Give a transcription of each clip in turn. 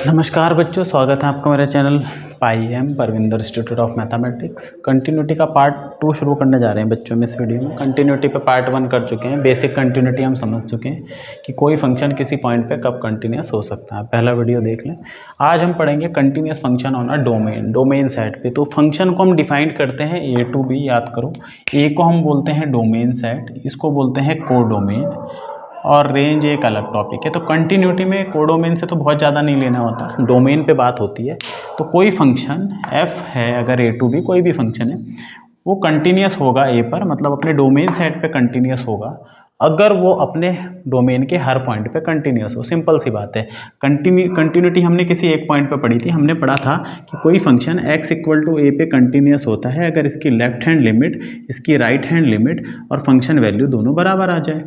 नमस्कार बच्चों, स्वागत है आपका मेरे channel Pi M Parvinder institute of mathematics. Continuity का पार्ट 2 शुरू करने जा रहे हैं बच्चों में इस वीडियो में। कंटिन्यूटी पे पार्ट 1 कर चुके हैं। बेसिक कंटिन्यूटी हम समझ चुके हैं कि कोई फंक्शन किसी पॉइंट पे कब कंटिन्यूस हो सकता है। पहला वीडियो देख लें। आज हम पढ़ेंगे continuous function on a domain set पे। तो फंक्शन को हम डिफाइन करते हैं ए टू बी, याद करो। ए को हम बोलते हैं डोमेन सेट, इसको बोलते हैं कोडोमेन, और रेंज एक अलग टॉपिक है। तो कंटिन्यूटी में कोडोमेन से तो बहुत ज़्यादा नहीं लेना होता, डोमेन पे बात होती है। तो कोई फंक्शन f है, अगर a टू b कोई भी फंक्शन है, वो कंटिन्यूस होगा a पर, मतलब अपने डोमेन सेट पे कंटिन्यूस होगा अगर वो अपने डोमेन के हर पॉइंट पे कंटिन्यूस हो। सिंपल सी बात है। कंटिन्यूटी हमने किसी एक पॉइंट पे पढ़ी थी। हमने पढ़ा था कि कोई function x equal to a पे कंटिन्यूस होता है अगर इसकी लेफ्ट हैंड लिमिट, इसकी राइट हैंड लिमिट और फंक्शन वैल्यू दोनों बराबर आ जाए।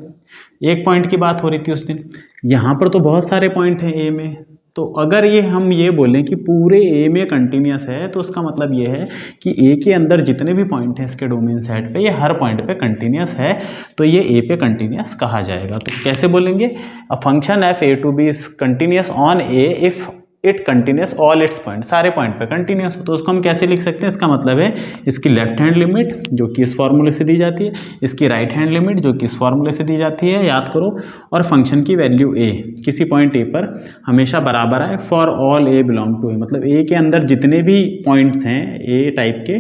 एक पॉइंट की बात हो रही थी उस दिन। यहाँ पर तो बहुत सारे पॉइंट हैं ए में, तो अगर हम ये बोलें कि पूरे ए में कंटिन्यूस है, तो उसका मतलब ये है कि ए के अंदर जितने भी पॉइंट हैं इसके डोमेन सेट पे, ये हर पॉइंट पे कंटिन्यूस है, तो ये ए पे कंटिन्यूस कहा जाएगा। तो कैसे बोलेंगे? A function f A to B is continuous on A if it continuous all its point, सारे पॉइंट पे कंटिन्यूस हो। तो उसको हम कैसे लिख सकते हैं? इसका मतलब है इसकी लेफ्ट हैंड लिमिट जो कि इस फॉर्मूले से दी जाती है, इसकी राइट हैंड लिमिट जो कि इस फॉर्मूले से दी जाती है, याद करो, और फंक्शन की वैल्यू ए किसी पॉइंट ए पर हमेशा बराबर आए for all a belong to A. मतलब ए के अंदर जितने भी पॉइंट्स हैं ए टाइप के,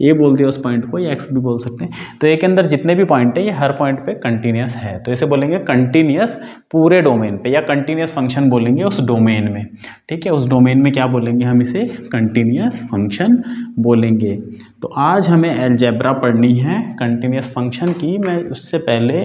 ए बोल दिया उस पॉइंट को, या एक्स भी बोल सकते हैं, तो ए के अंदर जितने भी पॉइंट है ये हर पॉइंट पे कंटिन्यूस है। तो इसे बोलेंगे कंटिन्यूस पूरे डोमेन पे, या कंटिन्यूस फंक्शन बोलेंगे उस डोमेन में। ठीक है, उस डोमेन में क्या बोलेंगे हम? इसे कंटिन्यूस फंक्शन बोलेंगे। तो आज हमें अलजेब्रा पढ़नी है कंटिन्यूस फंक्शन की। मैं उससे पहले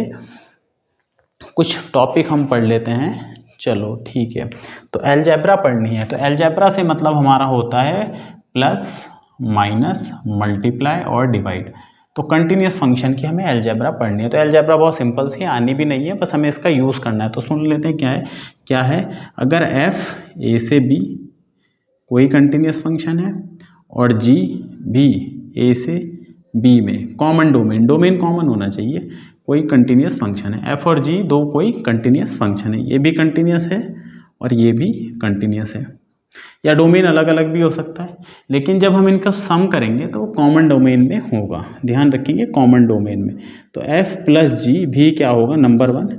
कुछ टॉपिक हम पढ़ लेते हैं। चलो ठीक है, तो अलजेब्रा पढ़नी है। तो अलजेब्रा से मतलब हमारा होता है प्लस माइनस मल्टीप्लाई और डिवाइड। तो कंटिन्यूस फंक्शन की हमें अलजेब्रा पढ़नी है। तो अलजेब्रा बहुत सिंपल सी आनी भी नहीं है, बस हमें इसका यूज़ करना है। तो सुन लेते हैं क्या है। अगर f a से b कोई कंटिन्यूस फंक्शन है और g भी a से b में कॉमन डोमेन कॉमन होना चाहिए, कोई कंटिन्यूस फंक्शन है, f और g दो कोई कंटिन्यूस फंक्शन है, ये भी कंटिन्यूस है और ये भी कंटिन्यूस है, या डोमेन अलग अलग भी हो सकता है, लेकिन जब हम इनका सम करेंगे तो वो कॉमन डोमेन में होगा। ध्यान रखेंगे, कॉमन डोमेन में। तो f प्लस जी भी क्या होगा? नंबर 1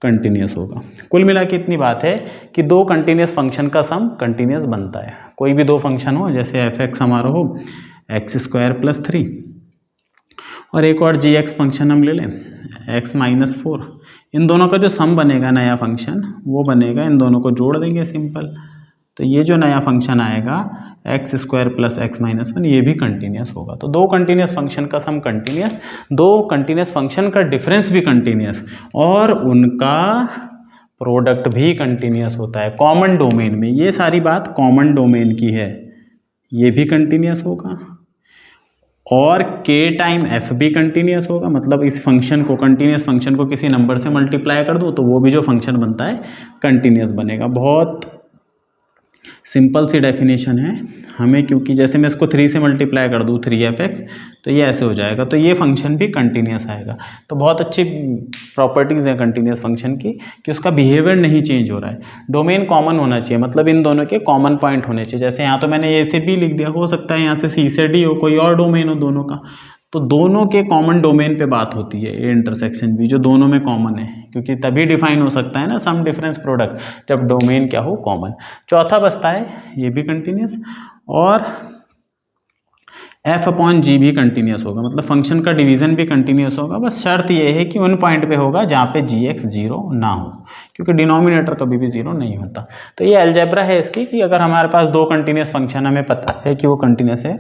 कंटिन्यूस होगा। कुल मिला के इतनी बात है कि दो कंटिन्यूस फंक्शन का सम कंटिन्यूस बनता है। कोई भी दो फंक्शन हो, जैसे एफ एक्स हमारा हो एक्स स्क्वायर प्लस 3, और एक और जी एक्स फंक्शन हम ले लें एक्स माइनस 4, इन दोनों का जो सम बनेगा नया फंक्शन, वो बनेगा, इन दोनों को जोड़ देंगे सिंपल। तो ये जो नया फंक्शन आएगा x square plus x minus 1, ये भी कंटिन्यूस होगा। तो दो कंटिन्यूस फंक्शन का सम कंटिन्यूस, दो कंटिन्यूस फंक्शन का डिफरेंस भी कंटिन्यूस, और उनका प्रोडक्ट भी कंटिन्यूस होता है कॉमन डोमेन में। ये सारी बात कॉमन डोमेन की है, ये भी कंटिन्यूस होगा, और k टाइम f भी कंटिन्यूस होगा। मतलब इस फंक्शन को, कंटिन्यूस फंक्शन को किसी नंबर से मल्टीप्लाई कर दो तो वो भी जो फंक्शन बनता है कंटिन्यूस बनेगा। बहुत सिंपल सी डेफिनेशन है हमें, क्योंकि जैसे मैं इसको 3 से मल्टीप्लाई कर दूँ 3f(x), तो ये ऐसे हो जाएगा, तो ये फंक्शन भी कंटिन्यूस आएगा। तो बहुत अच्छी प्रॉपर्टीज़ हैं कंटिन्यूस फंक्शन की कि उसका बिहेवियर नहीं चेंज हो रहा है। डोमेन कॉमन होना चाहिए, मतलब इन दोनों के कॉमन पॉइंट होने चाहिए। जैसे यहाँ तो मैंने ए से बी लिख दिया, हो सकता है यहाँ से सी से डी हो, कोई और डोमेन हो दोनों का, तो दोनों के कॉमन डोमेन पे बात होती है। ए इंटरसेक्शन भी जो दोनों में कॉमन है, क्योंकि तभी डिफाइन हो सकता है ना सम डिफरेंस प्रोडक्ट, जब डोमेन क्या हो? कॉमन। चौथा बचता है ये भी कंटिन्यूस, और f अपॉन जी भी कंटिन्यूस होगा, मतलब फंक्शन का डिवीजन भी कंटिन्यूस होगा। बस शर्त ये है कि उन पॉइंट पे होगा जहाँ पे जी एक्स जीरो ना हो, क्योंकि डिनोमिनेटर कभी भी जीरो नहीं होता। तो ये अलजेब्रा है इसकी, कि अगर हमारे पास दो कंटिन्यूस फंक्शन, हमें पता है कि वो कंटिन्यूस है,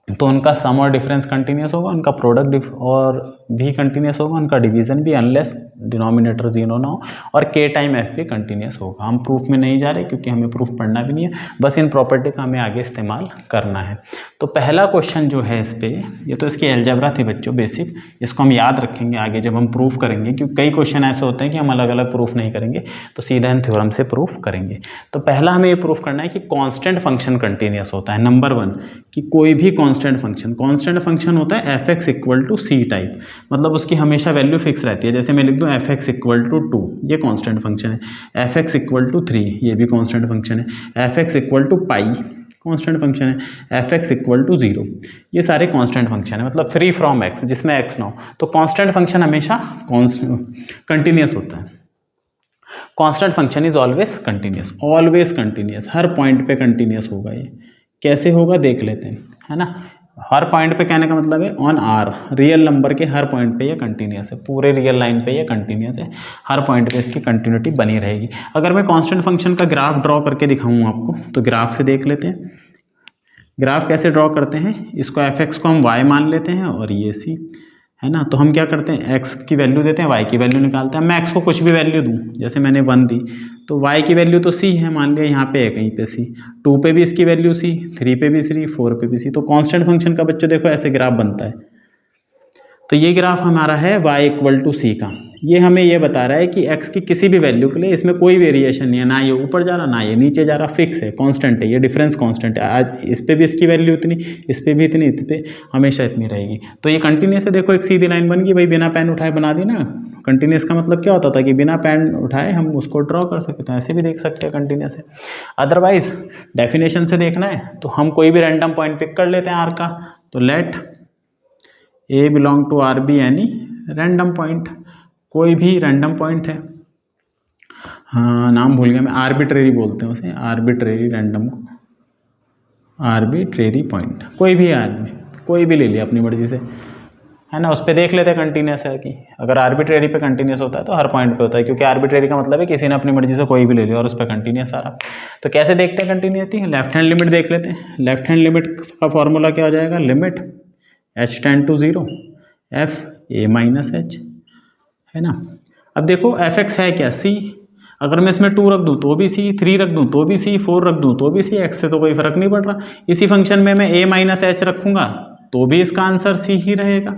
तो उनका सम और डिफरेंस कंटिन्यूस होगा, उनका प्रोडक्ट और भी कंटिन्यूस होगा, उनका डिवीजन भी, अनलेस डिनोमिनेटर जीरो ना हो, और k टाइम f भी कंटिन्यूस होगा। हम प्रूफ में नहीं जा रहे क्योंकि हमें प्रूफ पढ़ना भी नहीं है, बस इन प्रॉपर्टी का हमें आगे इस्तेमाल करना है। तो पहला क्वेश्चन जो है इस पर, ये तो इसकी अलजेब्रा थी बच्चों बेसिक, इसको हम याद रखेंगे आगे जब हम प्रूफ करेंगे, क्योंकि कई क्वेश्चन ऐसे होते हैं कि हम अलग अलग प्रूफ नहीं करेंगे, तो सीधा इन थ्योरम से प्रूफ करेंगे। तो पहला हमें ये प्रूफ करना है कि कॉन्स्टेंट फंक्शन कंटिन्यूस होता है। नंबर 1 कि कोई भी कांस्टेंट फंक्शन, कांस्टेंट फंक्शन होता है f x equal to c type, मतलब उसकी हमेशा वैल्यू फिक्स रहती है। जैसे मैं लिख दूँ एफ एक्स इक्वल टू 2, ये कांस्टेंट फंक्शन है। एफ एक्स इक्वल टू 3, ये भी कांस्टेंट फंक्शन है। F x equal to pi constant function है। एफ एक्स इक्वल टू 0, ये सारे कांस्टेंट फंक्शन है, मतलब फ्री फ्रॉम एक्स, जिसमें एक्स ना हो। तो कांस्टेंट फंक्शन हमेशा कंटिन्यूस होता है। Constant function is always continuous, हर पॉइंट पे कंटिन्यूस होगा। ये कैसे होगा देख लेते हैं, है ना। हर पॉइंट पे कहने का मतलब है ऑन आर, रियल नंबर के हर पॉइंट पे ये कंटिन्यूस है, पूरे रियल लाइन पे ये कंटिन्यूस है, हर पॉइंट पे इसकी कंटिन्यूटी बनी रहेगी। अगर मैं कांस्टेंट फंक्शन का ग्राफ ड्रॉ करके दिखाऊँ आपको, तो ग्राफ से देख लेते हैं। ग्राफ कैसे ड्रॉ करते हैं, इसको एफ एक्स को हम वाई मान लेते हैं और ये सी, है ना। तो हम क्या करते हैं, x की वैल्यू देते हैं, y की वैल्यू निकालते हैं। मैं x को कुछ भी वैल्यू दूं, जैसे मैंने 1 दी, तो y की वैल्यू तो c है, मान लिया यहाँ पे है कहीं पे c, 2 पे भी इसकी वैल्यू c, 3 पे भी c, 4 पे भी c। तो कांस्टेंट फंक्शन का बच्चों देखो ऐसे ग्राफ बनता है। तो ये ग्राफ हमारा है y इक्वल टू सी का। ये हमें ये बता रहा है कि x की किसी भी वैल्यू के लिए इसमें कोई वेरिएशन नहीं है, ना ये ऊपर जा रहा ना ये नीचे जा रहा, फिक्स है, कांस्टेंट है, ये डिफरेंस कांस्टेंट है। आज इस पे भी इसकी वैल्यू इतनी, इस पे भी इतनी, इस पे हमेशा इतनी रहेगी। तो ये कंटिन्यूस है, देखो एक सीधी लाइन बन गई भाई, बिना पेन उठाए बना दी ना। कंटिन्यूस का मतलब क्या होता था कि बिना पेन उठाए हम उसको ड्रॉ कर सकते हैं, ऐसे भी देख सकते हैं कंटिन्यूस है। अदरवाइज डेफिनेशन से देखना है तो हम कोई भी रैंडम पॉइंट पिक कर लेते हैं आर का, तो let a belong to R be any random point, कोई भी रैंडम पॉइंट है। हाँ नाम भूल गया मैं, आर्बिट्रेरी बोलते हैं उसे, आर्बिट्रेरी रैंडम को, आर्बिट्रेरी पॉइंट, कोई भी आदमी कोई भी ले लिया अपनी मर्जी से, है ना। उस पर देख लेते हैं कंटिन्यूस है कि अगर आर्बिट्रेरी पे कंटिन्यूस होता है तो हर पॉइंट पे होता है, क्योंकि आर्बिट्रेरी का मतलब है किसी ने अपनी मर्जी से कोई भी ले लिया और उस पर कंटिन्यूस आ रहा। तो कैसे देखते हैं कंटिन्यूटी, लेफ्ट हैंड लिमिट देख लेते हैं। लेफ्ट हैंड लिमिट का फॉर्मूला क्या हो जाएगा, limit h tend to 0 f a minus h, है ना। अब देखो एफ एक्स है क्या, c, अगर मैं इसमें 2 रख दूँ तो भी c, 3 रख दूँ तो भी c, 4 रख दूँ तो भी c, x से तो कोई फर्क नहीं पड़ रहा। इसी फंक्शन में मैं a माइनस एच रखूँगा तो भी इसका आंसर c ही रहेगा,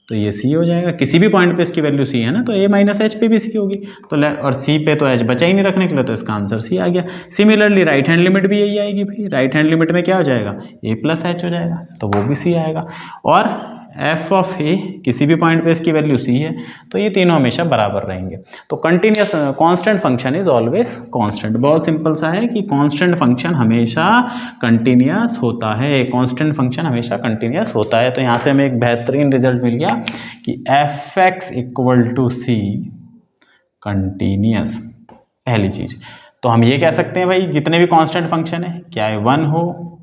तो ये c हो जाएगा। किसी भी पॉइंट पे इसकी वैल्यू c है ना, तो a माइनस एच पे भी c होगी, तो और c पे तो h बचा ही नहीं रखने के लिए, तो इसका आंसर c आ गया। सिमिलरली राइट हैंड लिमिट भी यही आएगी भाई, राइट हैंड लिमिट में क्या हो जाएगा, a प्लस एच हो जाएगा, तो वो भी c आएगा। और एफ ऑफ ए किसी भी पॉइंट पे इसकी वैल्यू सी है, तो ये तीनों हमेशा बराबर रहेंगे। तो continuous constant function is always constant, बहुत सिंपल सा है कि कांस्टेंट फंक्शन हमेशा कंटिन्यूस होता है, कांस्टेंट फंक्शन हमेशा कंटिन्यूस होता है। तो यहाँ से हमें एक बेहतरीन रिजल्ट मिल गया कि f x equal to c continuous, पहली चीज। तो हम ये कह सकते हैं भाई जितने भी कांस्टेंट फंक्शन है, क्या है 1 हो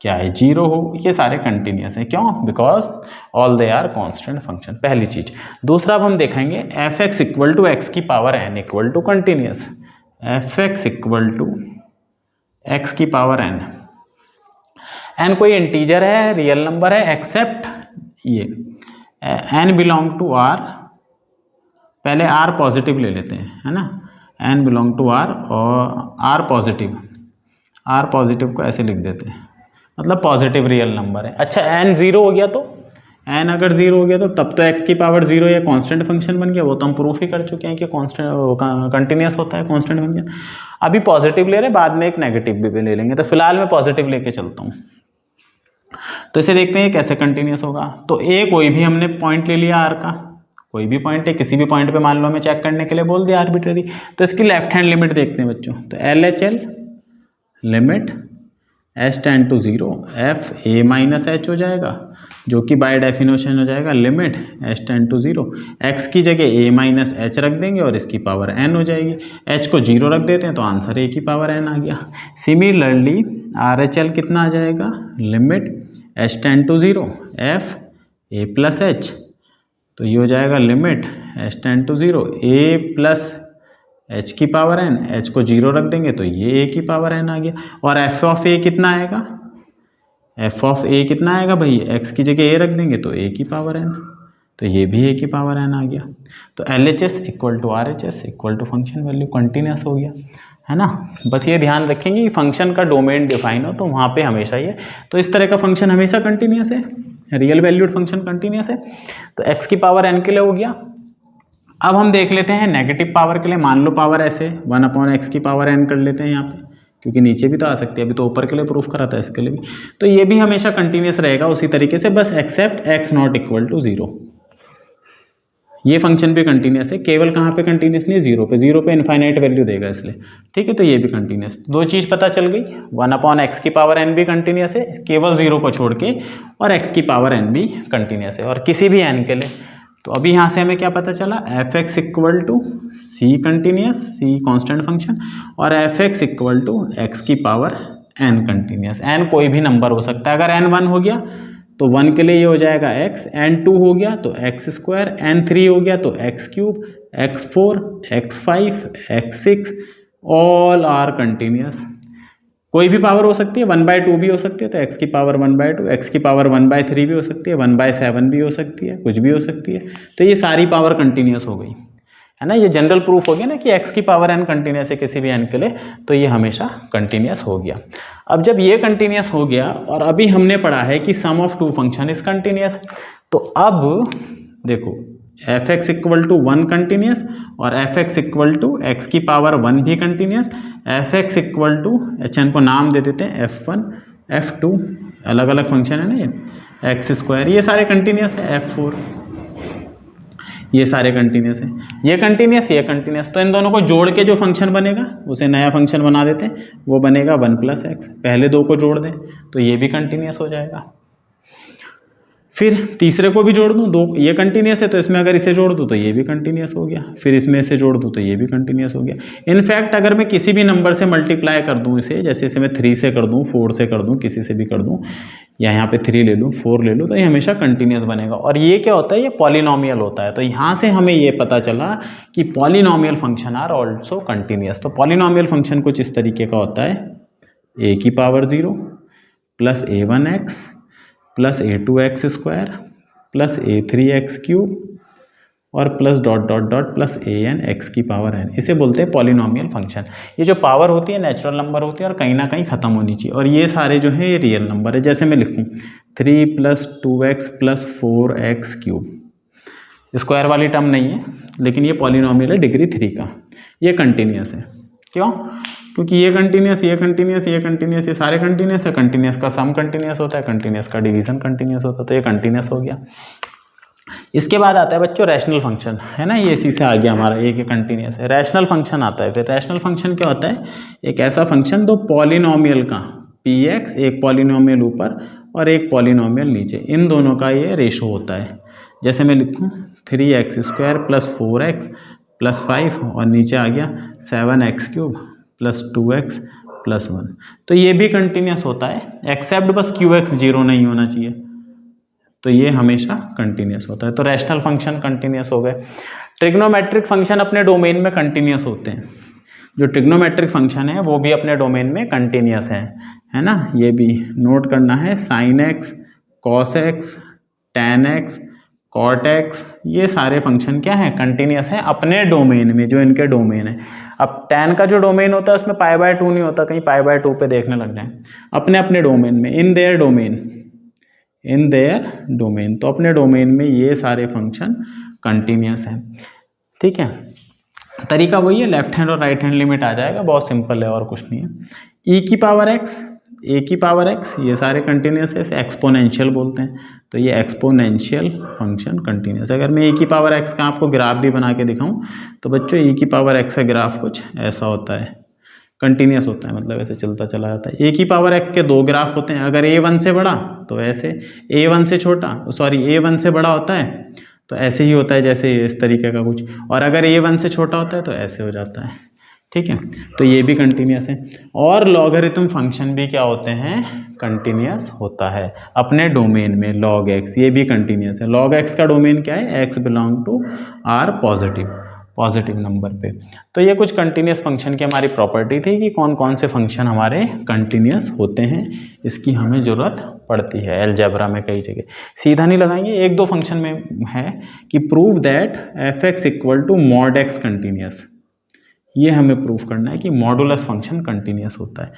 क्या है 0 हो, ये सारे कंटिन्यूस हैं। क्यों, because all they are constant function, पहली चीज। दूसरा अब हम देखेंगे f x equal to x की power n equal to continuous, f x equal to x की पावर एन, एन कोई इंटीजर है, रियल नंबर है, एक्सेप्ट ये एन बिलोंग टू आर, पहले आर पॉजिटिव ले लेते हैं, है ना, एन बिलोंग टू आर और आर पॉजिटिव को ऐसे लिख देते हैं, मतलब पॉजिटिव रियल नंबर है। अच्छा एन 0 हो गया, तो एन अगर 0 हो गया तो तब तो एक्स की पावर 0 या कांस्टेंट फंक्शन बन गया, वो तो हम प्रूफ ही कर चुके हैं कि कांस्टेंट कंटिन्यूस होता है कांस्टेंट फंक्शन। अभी पॉजिटिव ले रहे हैं, बाद में एक नेगेटिव भी ले लेंगे, तो फिलहाल मैं पॉजिटिव लेके चलता हूँ। तो इसे देखते हैं कैसे कंटिन्यूस होगा। तो ए कोई भी हमने पॉइंट ले लिया आर का, कोई भी पॉइंट है, किसी भी पॉइंट पे मान लो हमें चेक करने के लिए बोल दिया आर्बिट्रेरी, तो इसकी लेफ्ट हैंड लिमिट देखते हैं बच्चों। तो L H L limit h tend to 0 f a minus h हो जाएगा, जो कि बाय डेफिनेशन हो जाएगा limit h tend to 0, x की जगह ए माइनस एच रख देंगे और इसकी पावर एन हो जाएगी, एच को 0 रख देते हैं तो आंसर ए की पावर एन आ गया। सिमिलरली आर एच एल कितना आ जाएगा, limit h tend to 0 f a plus h, तो ये हो जाएगा limit h tend to 0 a plus h की पावर एन, एच को 0 रख देंगे तो ये ए की पावर एन आ गया। और एफ ऑफ ए कितना आएगा, एफ ऑफ ए कितना आएगा भाई, एक्स की जगह ए रख देंगे तो ए की पावर एन, तो ये भी ए की पावर एन आ गया। तो L H S equal to R H S equal to function value continuous हो गया, है ना। बस ये ध्यान रखेंगे कि फंक्शन का डोमेन डिफाइन हो तो वहाँ पे हमेशा ये, तो इस तरह का फंक्शन हमेशा कंटिन्यूस है, रियल वैल्यूड फंक्शन कंटिन्यूस है। तो एक्स की पावर एन के लिए हो गया। अब हम देख लेते हैं नेगेटिव पावर के लिए, मान लो पावर ऐसे 1/x की पावर n कर लेते हैं यहाँ पे, क्योंकि नीचे भी तो आ सकती है, अभी तो ऊपर के लिए प्रूफ करा था, इसके लिए भी। तो ये भी हमेशा कंटिन्यूस रहेगा उसी तरीके से, बस except x not equal to 0। ये फंक्शन भी कंटिन्यूस है, केवल कहाँ पे कंटिन्यूस नहीं, 0 पे। 0 पे इनफाइनाइट वैल्यू देगा इसलिए, ठीक है। तो ये भी कंटिन्यूस, दो चीज़ पता चल गई। 1/x की पावर n भी कंटिन्यूस है केवल 0 को छोड़ के, और x की पावर n भी कंटिन्यूस है, और किसी भी n के लिए। तो अभी यहाँ से हमें क्या पता चला, f(x) equal to c continuous, c constant function, और f(x) इक्वल टू x की पावर n कंटिन्यूस। n कोई भी नंबर हो सकता है, अगर n 1 हो गया तो 1 के लिए ये हो जाएगा x, n2 हो गया तो x², n3 हो गया तो x3, x4, x5, x6, all are continuous. कोई भी पावर हो सकती है, 1/2 भी हो सकती है, तो x की पावर 1/2, x की पावर 1/3 भी हो सकती है, 1/7 भी हो सकती है, कुछ भी हो सकती है। तो ये सारी पावर कंटिन्यूस हो गई, है ना। ये जनरल प्रूफ हो गया ना कि x की पावर n कंटिन्यूस है किसी भी n के लिए, तो ये हमेशा कंटिन्यूस हो गया। अब जब ये कंटिन्यूस हो गया, और अभी हमने पढ़ा है कि sum of two function is continuous, तो अब देखो f(x) इक्वल टू 1 कंटिन्यूस, और f(x) इक्वल टू x की पावर 1 भी कंटिन्यूस, f(x) इक्वल टू को नाम दे देते हैं f1, f2, अलग अलग फंक्शन है ना ये, x², ये सारे कंटिन्यूस है, f4, ये सारे कंटिन्यूस है, ये कंटिन्यूस, ये कंटिन्यूस। तो इन दोनों को जोड़ के जो फंक्शन बनेगा उसे नया फंक्शन बना देते हैं, वो बनेगा 1 + x। पहले दो को जोड़ दें तो ये भी कंटिन्यूस हो जाएगा। फिर तीसरे को भी जोड़ दूँ, दो ये कंटिन्यूस है तो इसमें अगर इसे जोड़ दूँ तो ये भी कंटिन्यूस हो गया, फिर इसमें इसे जोड़ दूँ तो ये भी कंटिन्यूस हो गया। इनफैक्ट अगर मैं किसी भी नंबर से मल्टीप्लाई कर दूँ इसे, जैसे इसे मैं 3 से कर दूँ, 4 से कर दूँ, किसी से भी कर दूँ, या यहाँ पे 3 ले लूँ, 4 ले लूँ, तो ये हमेशा कंटिन्यूस बनेगा। और ये क्या होता है, ये पॉलिनॉमियल होता है। तो यहाँ से हमें ये पता चला कि polynomial function are also continuous. तो पॉलिनॉमियल फंक्शन कुछ इस तरीके का होता है, a की power 0 plus a1x plus a2x² plus a3x³ और plus dot dot dot plus an x की पावर n, इसे बोलते हैं पॉलिनॉमियल फंक्शन। ये जो पावर होती है नेचुरल नंबर होती है, और कहीं ना कहीं ख़त्म होनी चाहिए, और ये सारे जो है ये रियल नंबर है। जैसे मैं लिखूँ 3 + 2x + 4x³, स्क्वायर वाली टर्म नहीं है, लेकिन ये पॉलिनॉमियल है डिग्री 3 का, ये कंटिन्यूस है। क्यों? क्योंकि ये कंटिन्यूस, ये कंटिन्यूस, ये कंटिन्यूस, ये सारे कंटिन्यूस है। कंटिन्यूस का सम कंटिन्यूस होता है, कंटिन्यूस का डिवीजन कंटिन्यूस होता है, तो ये कंटिन्यूस हो गया। इसके बाद आता है बच्चों रैशनल फंक्शन, है ना, ये इसी से आ गया हमारा, एक कंटिन्यूस है। रैशनल फंक्शन आता है। फिर रैशनल फंक्शन क्या होता है, एक ऐसा फंक्शन दो पॉलिनॉमियल का px, एक पॉलिनॉमियल ऊपर और एक पॉलिनॉमियल नीचे, इन दोनों का ये रेशो होता है। जैसे मैं लिखूँ 3x² + 4x + 5 और नीचे आ गया 7x³ + 2x + 1, तो ये भी कंटिन्यूस होता है, एक्सेप्ट बस qx 0 नहीं होना चाहिए, तो ये हमेशा कंटिन्यूस होता है। तो रैशनल फंक्शन कंटिन्यूस हो गए। ट्रिग्नोमेट्रिक फंक्शन अपने डोमेन में कंटिन्यूस होते हैं। जो ट्रिग्नोमेट्रिक फंक्शन है वो भी अपने डोमेन में कंटिन्यूस है ना। ये भी नोट करना है, sin x, cos x, tan x, cot x, ये सारे फंक्शन क्या है, कंटिन्यूस है अपने डोमेन में, जो इनके डोमेन है। अब tan का जो डोमेन होता है उसमें π/2 नहीं होता, कहीं π/2 पे देखने लग जाए। अपने अपने डोमेन में, इन देयर डोमेन, तो अपने डोमेन में ये सारे फंक्शन कंटिन्यूस हैं, ठीक है। तरीका वही है, लेफ्ट हैंड और राइट हैंड लिमिट आ जाएगा, बहुत सिंपल है और कुछ नहीं है। e की पावर x, a की पावर x, ये सारे कंटिन्यूस है, इसे एक्सपोनेंशियल बोलते हैं, तो ये एक्सपोनेंशियल फंक्शन कंटिन्यूस है। अगर मैं e की पावर x का आपको ग्राफ भी बना के दिखाऊं तो बच्चों e की पावर x का ग्राफ कुछ ऐसा होता है, कंटिन्यूस होता है, मतलब ऐसे चलता चला जाता है। a की पावर x के दो ग्राफ होते हैं, अगर a1 से बड़ा तो ऐसे, a1 से छोटा, सॉरी a1 से बड़ा होता है तो ऐसे ही होता है, जैसे इस तरीके का कुछ, और अगर a1 से छोटा होता है तो ऐसे हो जाता है, ठीक है। तो ये भी कंटिन्यूस है। और लॉगरिथम फंक्शन भी क्या होते हैं, कंटिन्यूस होता है अपने डोमेन में। log x ये भी कंटिन्यूस है। log x का डोमेन क्या है, x belong to r positive number पे। तो ये कुछ कंटिन्यूस फंक्शन की हमारी प्रॉपर्टी थी कि कौन कौन से फंक्शन हमारे कंटिन्यूस होते हैं, इसकी हमें ज़रूरत पड़ती है अलजेब्रा में कई जगह। सीधा नहीं लगाएंगे, एक दो फंक्शन में है कि prove that f(x) equal to mod x continuous, ये हमें प्रूफ करना है कि मॉडुलस फंक्शन कंटिन्यूस होता है।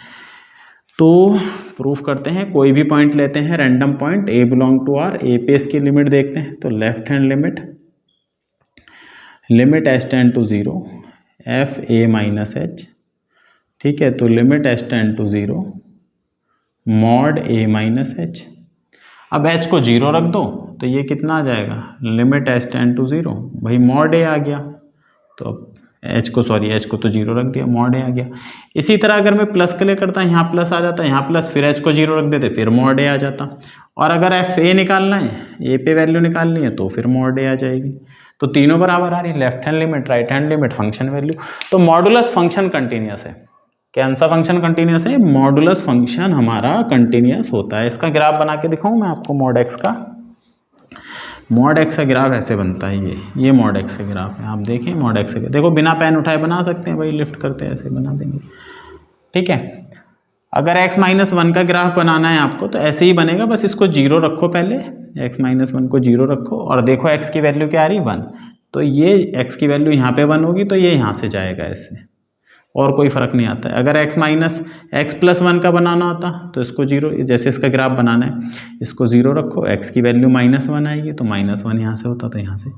तो प्रूफ करते हैं, कोई भी पॉइंट लेते हैं, random point a belong to r, a पे इसकी लिमिट देखते हैं, तो left hand limit s tend to 0 f a - h, ठीक है, तो limit h tend to 0 mod a minus h. अब h को 0 रख दो तो ये कितना आ जाएगा, लिमिट h टेंड टू 0, भाई मॉड a आ गया, तो अब h को तो 0 रख दिया, मॉड a आ गया। इसी तरह अगर मैं प्लस के लिए करता, यहाँ प्लस आ जाता, यहाँ प्लस, फिर h को 0 रख देते, फिर मॉड a आ जाता। और अगर एफ ए निकालना है, ए पे वैल्यू निकालनी है, तो फिर मॉड a आ जाएगी। तो तीनों बराबर आ रही है, left hand limit, right hand limit, function value. तो मॉडुलस फंक्शन कंटिन्यूस है। कौन सा फंक्शन कंटिन्यूस है, मॉडुलस फंक्शन हमारा कंटिन्यूस होता है। इसका ग्राफ बना के दिखाऊं मैं आपको, मॉड एक्स का। मॉड एक्स का ग्राफ ऐसे बनता है, ये मॉड एक्स का ग्राफ है। आप देखें मॉड एक्स का, देखो बिना पेन उठाए बना सकते हैं भाई, लिफ्ट करते हैं ऐसे बना देंगे, ठीक है। अगर x माइनस 1 का ग्राफ बनाना है आपको तो ऐसे ही बनेगा, बस इसको 0 रखो पहले, x माइनस 1 को 0 रखो और देखो x की वैल्यू क्या आ रही, 1। तो ये x की वैल्यू यहाँ पे 1 होगी, तो ये यहाँ से जाएगा ऐसे, और कोई फर्क नहीं आता है। अगर x प्लस 1 का बनाना होता तो इसको 0, जैसे इसका ग्राफ बनाना है, इसको 0 रखो, x की वैल्यू -1 आएगी, तो -1 यहाँ से होता तो यहाँ से,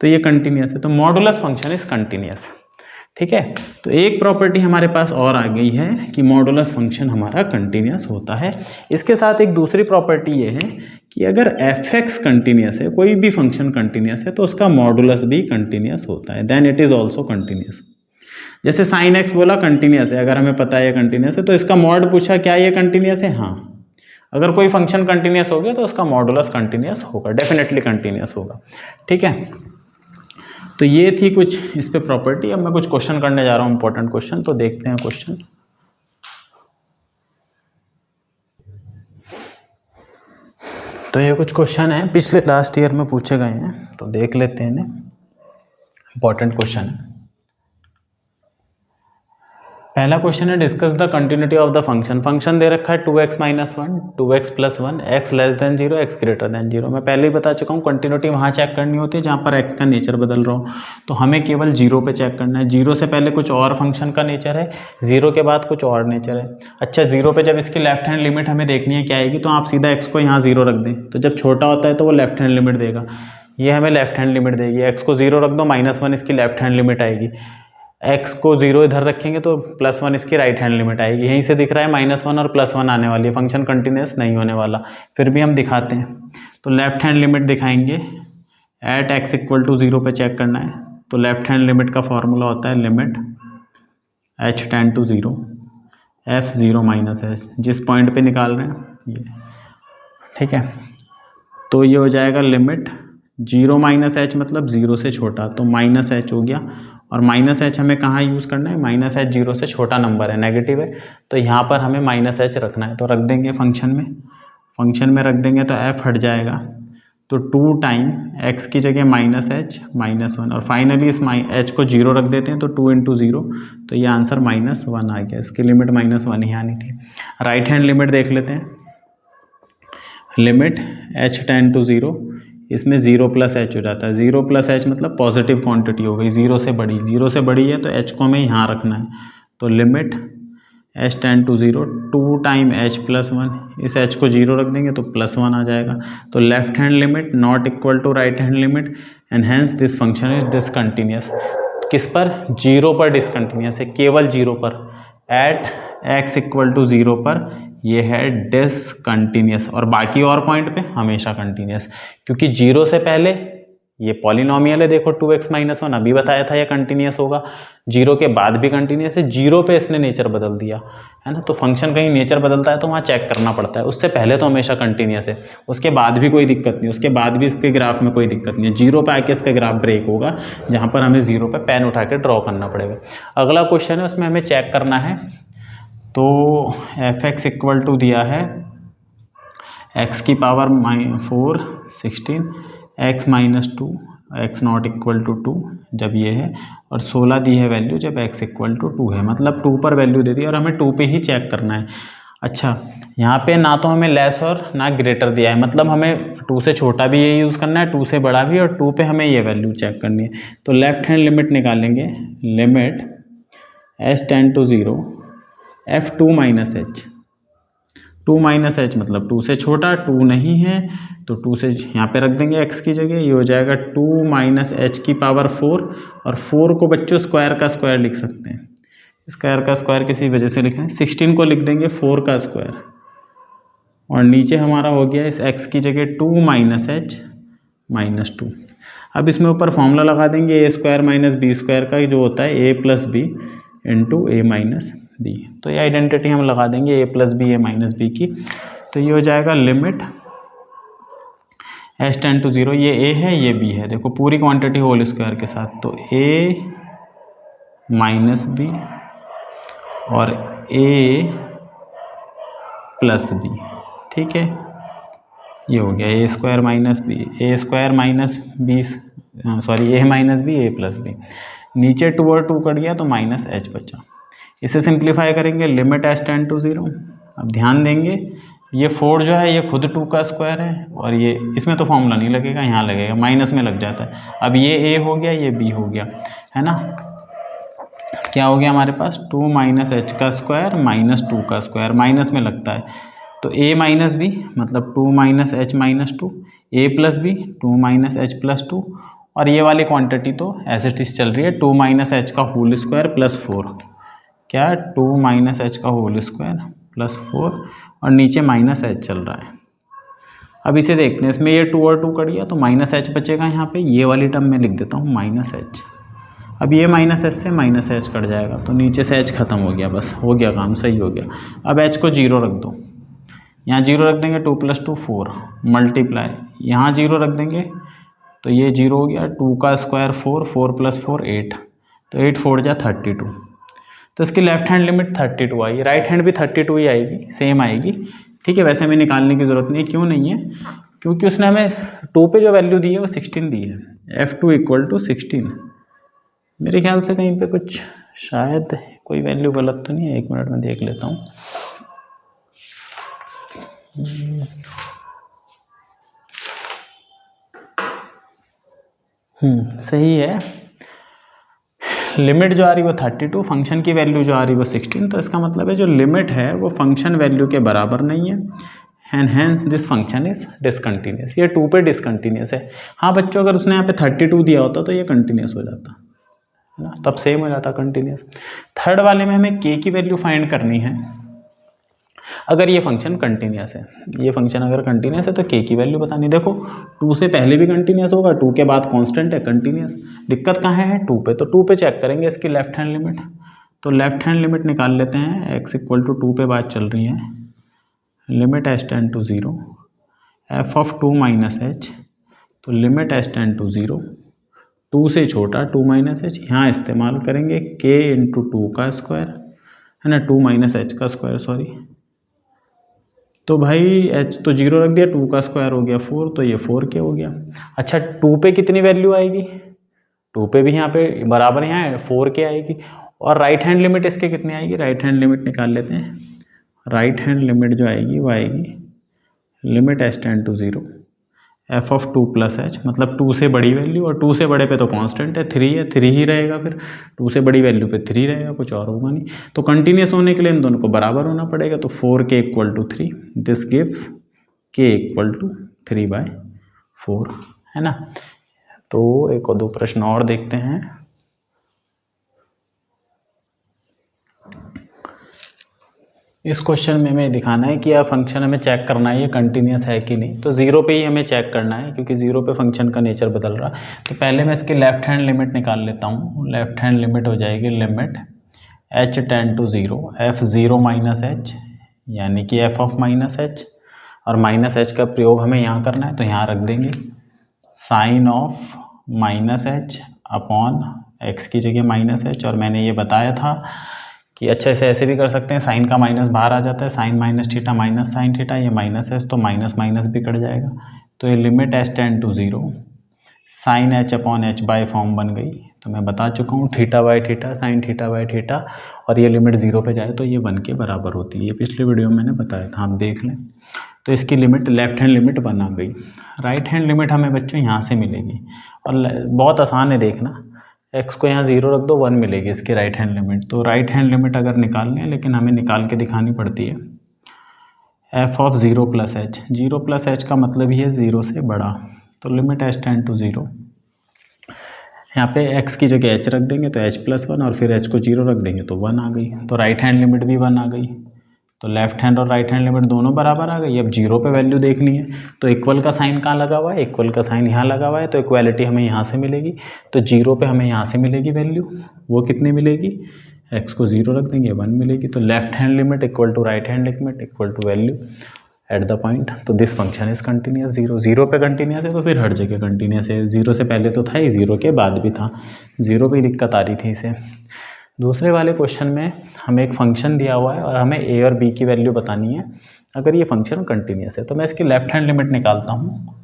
तो ये कंटिन्यूस है। तो मॉडुलस फंक्शन इज कंटिन्यूस, ठीक है। तो एक प्रॉपर्टी हमारे पास और आ गई है कि मॉडुलस फंक्शन हमारा कंटिन्यूस होता है। इसके साथ एक दूसरी प्रॉपर्टी ये है कि अगर एफ एक्स कंटिन्यूस है, कोई भी फंक्शन कंटिन्यूस है, तो उसका मॉडुलस भी कंटिन्यूस होता है, then it is also continuous. जैसे साइन एक्स बोला कंटिन्यूस है, अगर हमें पता है कंटिन्यूस है, तो इसका मॉड पूछा क्या ये कंटिन्यूस है, हाँ। अगर कोई फंक्शन कंटिन्यूस हो गया तो उसका मॉडुलस कंटिन्यूस होगा, डेफिनेटली कंटिन्यूस होगा, ठीक है। तो ये थी कुछ इस पे प्रॉपर्टी। अब मैं कुछ क्वेश्चन करने जा रहा हूँ, इंपॉर्टेंट क्वेश्चन, तो देखते हैं क्वेश्चन। तो ये कुछ क्वेश्चन है पिछले लास्ट ईयर में पूछे गए हैं, तो देख लेते हैं इन्हें, इंपॉर्टेंट क्वेश्चन है। पहला क्वेश्चन है, discuss the continuity of the function. Function दे रखा है 2x minus 1, 2x plus 1, x less than 0, x greater than 0। मैं पहले ही बता चुका हूँ, कंटिन्यूटी वहाँ चेक करनी होती है जहाँ पर x का नेचर बदल रहा हो, तो हमें केवल 0 पे चेक करना है। 0 से पहले कुछ और फंक्शन का नेचर है, 0 के बाद कुछ और नेचर है। अच्छा, 0 पे जब इसकी लेफ्ट हैंड लिमिट हमें देखनी है क्या आएगी, तो आप सीधा x को यहाँ 0 रख दें, तो जब छोटा होता है तो वो लेफ्ट हैंड लिमिट देगा, ये हमें लेफ्ट हैंड लिमिट देगी। x को 0 रख दो, -1 इसकी लेफ्ट हैंड लिमिट आएगी। x को 0 इधर रखेंगे तो +1 इसकी राइट हैंड लिमिट आएगी। यहीं से दिख रहा है -1 और +1 आने वाली है, फंक्शन कंटिन्यूस नहीं होने वाला, फिर भी हम दिखाते हैं। तो लेफ्ट हैंड लिमिट दिखाएंगे, एट x = 0 पे चेक करना है। तो लेफ्ट हैंड लिमिट का फॉर्मूला होता है limit h tend to 0 f 0 minus h, जिस पॉइंट पे निकाल रहे हैं ये, ठीक है। तो ये हो जाएगा लिमिट 0 माइनस एच, मतलब 0 से छोटा, तो -h हो गया। और -h हमें कहाँ यूज़ करना है, -h 0 से छोटा नंबर है, नेगेटिव है, तो यहाँ पर हमें -h रखना है। तो रख देंगे फंक्शन में रख देंगे, तो f हट जाएगा, तो 2 टाइम x की जगह -h -1, और फाइनली इस h को 0 रख देते हैं, तो 2 × 0, तो ये आंसर -1 आ गया। इसकी लिमिट -1 ही आनी थी। राइट हैंड लिमिट देख लेते हैं, लिमिट h टेंड टू 0, इसमें 0 + h हो जाता है। 0 + h मतलब पॉजिटिव क्वांटिटी हो गई, 0 से बड़ी है, तो h को हमें यहाँ रखना है। तो limit h tend to 0, 2 time h + 1, इस h को 0 रख देंगे तो +1 आ जाएगा। तो left hand limit not equal to right hand limit, and hence this function is discontinuous. किस पर, 0 पर डिसकंटिन्यूस है, केवल 0 पर। एट x = 0 पर ये है डिसकंटिन्यूस, और बाकी और पॉइंट पे हमेशा कंटिन्यूस, क्योंकि 0 से पहले ये पॉलिनोमियल है। देखो 2x - 1 अभी बताया था, ये कंटिन्यूस होगा। 0 के बाद भी कंटिन्यूस है, 0 पे इसने नेचर बदल दिया है ना। तो फंक्शन कहीं नेचर बदलता है तो वहाँ चेक करना पड़ता है, उससे पहले तो हमेशा कंटिन्यूस है, उसके बाद भी कोई दिक्कत नहीं, उसके बाद भी इसके ग्राफ में कोई दिक्कत नहीं है। 0 पे आके इसका ग्राफ ब्रेक होगा, जहाँ पर हमें 0 पे पेन उठा के ड्रॉ करना पड़ेगा। अगला क्वेश्चन है, उसमें हमें चेक करना है। तो f(x) = दिया है x की पावर 4 16, x - 2, x ≠ = 2 जब ये है, और 16 दी है वैल्यू जब x = 2 है, मतलब 2 पर वैल्यू दे दी और हमें 2 पे ही चेक करना है। अच्छा, यहाँ पे ना तो हमें लेस और ना ग्रेटर दिया है, मतलब हमें 2 से छोटा भी ये यूज़ करना है, 2 से बड़ा भी, और 2 पे हमें ये वैल्यू चेक करनी है। तो लेफ्ट हैंड लिमिट निकालेंगे, limit h tend to 0 f 2 - h, 2 - h मतलब 2 से छोटा, 2 नहीं है तो 2 से यहाँ पे रख देंगे x की जगह, ये हो जाएगा 2 - h की पावर 4, और 4 को बच्चों स्क्वायर का स्क्वायर लिख सकते हैं, स्क्वायर का स्क्वायर किसी वजह से लिखें, 16 को लिख देंगे 4 का स्क्वायर, और नीचे हमारा हो गया इस x की जगह 2 माइनस एच माइनस 2। अब इसमें ऊपर फॉर्मूला लगा देंगे ए स्क्वायर माइनस बी स्क्वायर का, जो होता है ए प्लस बी इंटू ए माइनस बी। तो ये आइडेंटिटी हम लगा देंगे ए प्लस बी ए माइनस बी की। तो ये हो जाएगा लिमिट एच टेंड टू 0, ये ए है ये बी है, देखो पूरी क्वांटिटी होल स्क्वायर के साथ, तो ए माइनस बी और ए प्लस बी, ठीक है। ये हो गया ए स्क्वायर माइनस बी, ए स्क्वायर माइनस बी, सॉरी ए माइनस बी ए प्लस बी, नीचे 2 और 2 कट गया तो माइनस एच बचा। इसे सिंप्लीफाई करेंगे, लिमिट एच टेंड टू 0। अब ध्यान देंगे ये 4 जो है ये खुद 2 का स्क्वायर है, और ये इसमें तो फॉर्मूला नहीं लगेगा, यहाँ लगेगा, माइनस में लग जाता है। अब ये ए हो गया ये बी हो गया, है ना। क्या हो गया हमारे पास 2 माइनस एच का स्क्वायर माइनस 2 का स्क्वायर, माइनस में लगता है, तो ए माइनस बी मतलब 2 minus h minus 2, a plus b 2 minus h plus 2, और ये वाली क्वांटिटी तो एज इट इज चल रही है 2 माइनस एच का होल स्क्वायर प्लस 4, क्या 2 माइनस एच का होल स्क्वायर प्लस 4, और नीचे माइनस एच चल रहा है। अब इसे देखते हैं, इसमें ये 2 और 2 कट गया तो माइनस एच बचेगा, यहाँ पे ये वाली टर्म में लिख देता हूँ माइनस एच। अब ये माइनस एच से माइनस एच कट जाएगा, तो नीचे से एच खत्म हो गया, बस हो गया काम, सही हो गया। अब एच को 0 रख दो, यहाँ 0 रख देंगे, 2 + 2 4 मल्टीप्लाई, यहाँ 0 रख देंगे तो ये 0 हो गया, 2 का स्क्वायर 4, 4 + 4 8, तो 8 4 जा 32। तो इसकी लेफ्ट हैंड लिमिट 32 आई, राइट हैंड भी 32 ही आएगी, सेम आएगी, ठीक है। वैसे हमें निकालने की ज़रूरत नहीं है, क्यों नहीं है, क्योंकि उसने हमें 2 पे जो वैल्यू दी है वो 16 दी है, f2 = 16। मेरे ख्याल से कहीं पे कुछ शायद कोई वैल्यू गलत तो नहीं है, 1 मिनट में देख लेता हूँ। सही है, लिमिट जो आ रही है वो 32, फंक्शन की वैल्यू जो आ रही है वो 16, तो इसका मतलब है जो लिमिट है वो फंक्शन वैल्यू के बराबर नहीं है, and hence this function is discontinuous. ये 2 पे डिसकंटिन्यूस है। हाँ बच्चों, अगर उसने यहाँ पे 32 दिया होता तो ये कंटिन्यूस हो जाता, है ना, तब सेम हो जाता कंटिन्यूस। थर्ड वाले में हमें k की वैल्यू फाइंड करनी है, अगर ये फंक्शन कंटिन्यूस है, ये फंक्शन अगर कंटिन्यूस है तो k की वैल्यू बतानी। देखो 2 से पहले भी कंटिन्यूस होगा, 2 के बाद कांस्टेंट है कंटिन्यूस, दिक्कत कहाँ है 2 पे, तो 2 पे चेक करेंगे इसकी लेफ्ट हैंड लिमिट। तो लेफ्ट हैंड लिमिट निकाल लेते हैं, x = 2 पे बात चल रही है, limit h tend to 0 f of 2 minus h, तो लिमिट h टेंड टू 0, 2 से छोटा 2 माइनस एच, यहाँ इस्तेमाल करेंगे k × 2 का स्क्वायर, है ना, 2 माइनस एच का स्क्वायर, सॉरी। तो भाई h तो 0 रख दिया, 2 का स्क्वायर हो गया 4, तो ये 4k हो गया। अच्छा 2 पे कितनी वैल्यू आएगी, 2 पे भी यहाँ पे बराबर यहाँ है 4k आएगी, और राइट हैंड लिमिट इसके कितनी आएगी, राइट हैंड लिमिट निकाल लेते हैं। राइट हैंड लिमिट जो आएगी वो आएगी limit h tend to 0 f of 2 + h, मतलब 2 से बड़ी वैल्यू, और 2 से बड़े पे तो कांस्टेंट है 3 है, 3 ही रहेगा, फिर 2 से बड़ी वैल्यू पे 3 रहेगा, कुछ और होगा नहीं। तो कंटिन्यूस होने के लिए इन दोनों को बराबर होना पड़ेगा, तो 4k = 3, दिस गिव्स k = 3/4, है ना। तो एक और 2 प्रश्न और देखते हैं। इस क्वेश्चन में हमें दिखाना है कि यह फंक्शन हमें चेक करना है ये कंटिन्यूस है कि नहीं, तो 0 पे ही हमें चेक करना है, क्योंकि 0 पे फंक्शन का नेचर बदल रहा। तो पहले मैं इसकी लेफ्ट हैंड लिमिट निकाल लेता हूँ। लेफ्ट हैंड लिमिट हो जाएगी limit h tend to 0 f0 minus h, यानी कि f ऑफ माइनस h, और माइनस h का प्रयोग हमें यहाँ करना है, तो यहाँ रख देंगे sine of minus h upon x की जगह माइनस h। और मैंने ये बताया था कि अच्छा इसे ऐसे भी कर सकते हैं, साइन का माइनस बाहर आ जाता है, sine minus theta minus sine theta, ये माइनस है तो माइनस माइनस भी कट जाएगा। तो ये limit h tend to 0 sine h upon h by form बन गई। तो मैं बता चुका हूँ θ/θ साइन θ/θ, और ये लिमिट 0 पे जाए तो ये 1 के बराबर होती है, ये पिछले वीडियो में मैंने बताया था, आप देख लें। तो इसकी लिमिट लेफ्ट हैंड लिमिट बना गई। राइट हैंड लिमिट हमें बच्चों यहाँ से मिलेगी, और बहुत आसान है देखना, x को यहाँ 0 रख दो 1 मिलेगी इसकी राइट हैंड लिमिट। तो राइट हैंड लिमिट अगर निकालनी है, लेकिन हमें निकाल के दिखानी पड़ती है, f ऑफ 0 + h, 0 + h का मतलब ही है 0 से बड़ा, तो लिमिट h टेंड टू 0 यहाँ पे x की जगह h रख देंगे तो h+1 और फिर h को 0 रख देंगे तो 1 आ गई। तो राइट हैंड लिमिट भी 1 आ गई। तो लेफ्ट हैंड और राइट हैंड लिमिट दोनों बराबर आ गई। अब 0 पे वैल्यू देखनी है तो इक्वल का साइन कहाँ लगा हुआ है, इक्वल का साइन यहाँ लगा हुआ है, तो इक्वालिटी हमें यहाँ से मिलेगी। तो 0 पे हमें यहाँ से मिलेगी वैल्यू, वो कितनी मिलेगी, x को 0 रख देंगे 1 मिलेगी। तो left hand limit equal to right hand limit equal to value at the point. तो दिस फंक्शन इज कंटिन्यूस। 0 पे कंटिन्यूस है तो फिर हर जगह कंटिन्यूस है। 0 से पहले तो था ही, 0 के बाद भी था, 0 पे दिक्कत आ रही थी इसे। दूसरे वाले क्वेश्चन में हमें एक फंक्शन दिया हुआ है और हमें a और b की वैल्यू बतानी है अगर ये फंक्शन कंटिन्यूस है। तो मैं इसकी लेफ्ट हैंड लिमिट निकालता हूँ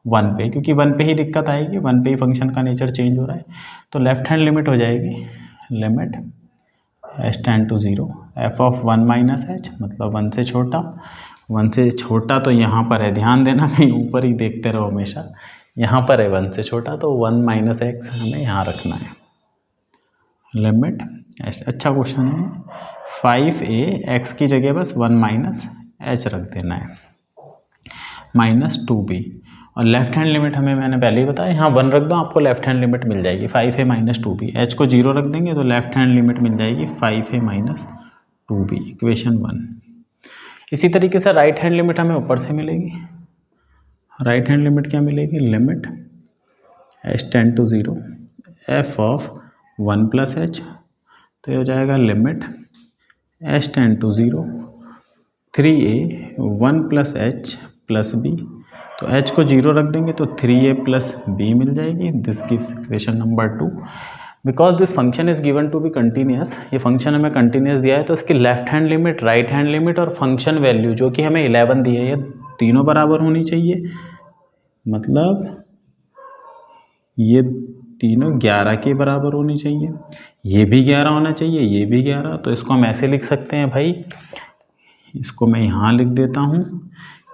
1 पे, क्योंकि 1 पे ही दिक्कत आएगी, 1 पे ही फंक्शन का नेचर चेंज हो रहा है। तो लेफ्ट हैंड लिमिट हो जाएगी limit h tend to 0 f of 1 minus h, मतलब 1 से छोटा। 1 से छोटा तो यहाँ पर है, ध्यान देना कहीं ऊपर ही देखते रहो हमेशा, यहाँ पर है 1 से छोटा, तो 1 माइनस x हमें यहाँ रखना है लिमिट। अच्छा क्वेश्चन है। 5a x की जगह बस 1 माइनस h रख देना है माइनस 2b। और लेफ्ट हैंड लिमिट हमें मैंने पहले ही बताया, यहाँ 1 रख दो आपको लेफ्ट हैंड लिमिट मिल जाएगी 5a माइनस 2b। h को 0 रख देंगे तो लेफ्ट हैंड लिमिट मिल जाएगी 5a माइनस 2b, इक्वेशन 1। इसी तरीके से राइट हैंड लिमिट हमें ऊपर से मिलेगी। राइट हैंड लिमिट क्या मिलेगी, limit h tend to 0 f of 1 plus h, तो ये हो जाएगा limit h tend to 0 3a 1 plus h plus b। तो h को 0 रख देंगे तो 3a प्लस b मिल जाएगी। This gives equation number 2। Because this function is given to be continuous, ये फंक्शन हमें कंटिन्यूस दिया है तो इसकी left hand limit, right hand limit और फंक्शन वैल्यू जो कि हमें 11 दी है, ये तीनों बराबर होनी चाहिए। मतलब ये तीनों 11 के बराबर होनी चाहिए, ये भी 11 होना चाहिए, ये भी 11। तो इसको हम ऐसे लिख सकते हैं भाई, इसको मैं यहाँ लिख देता हूँ,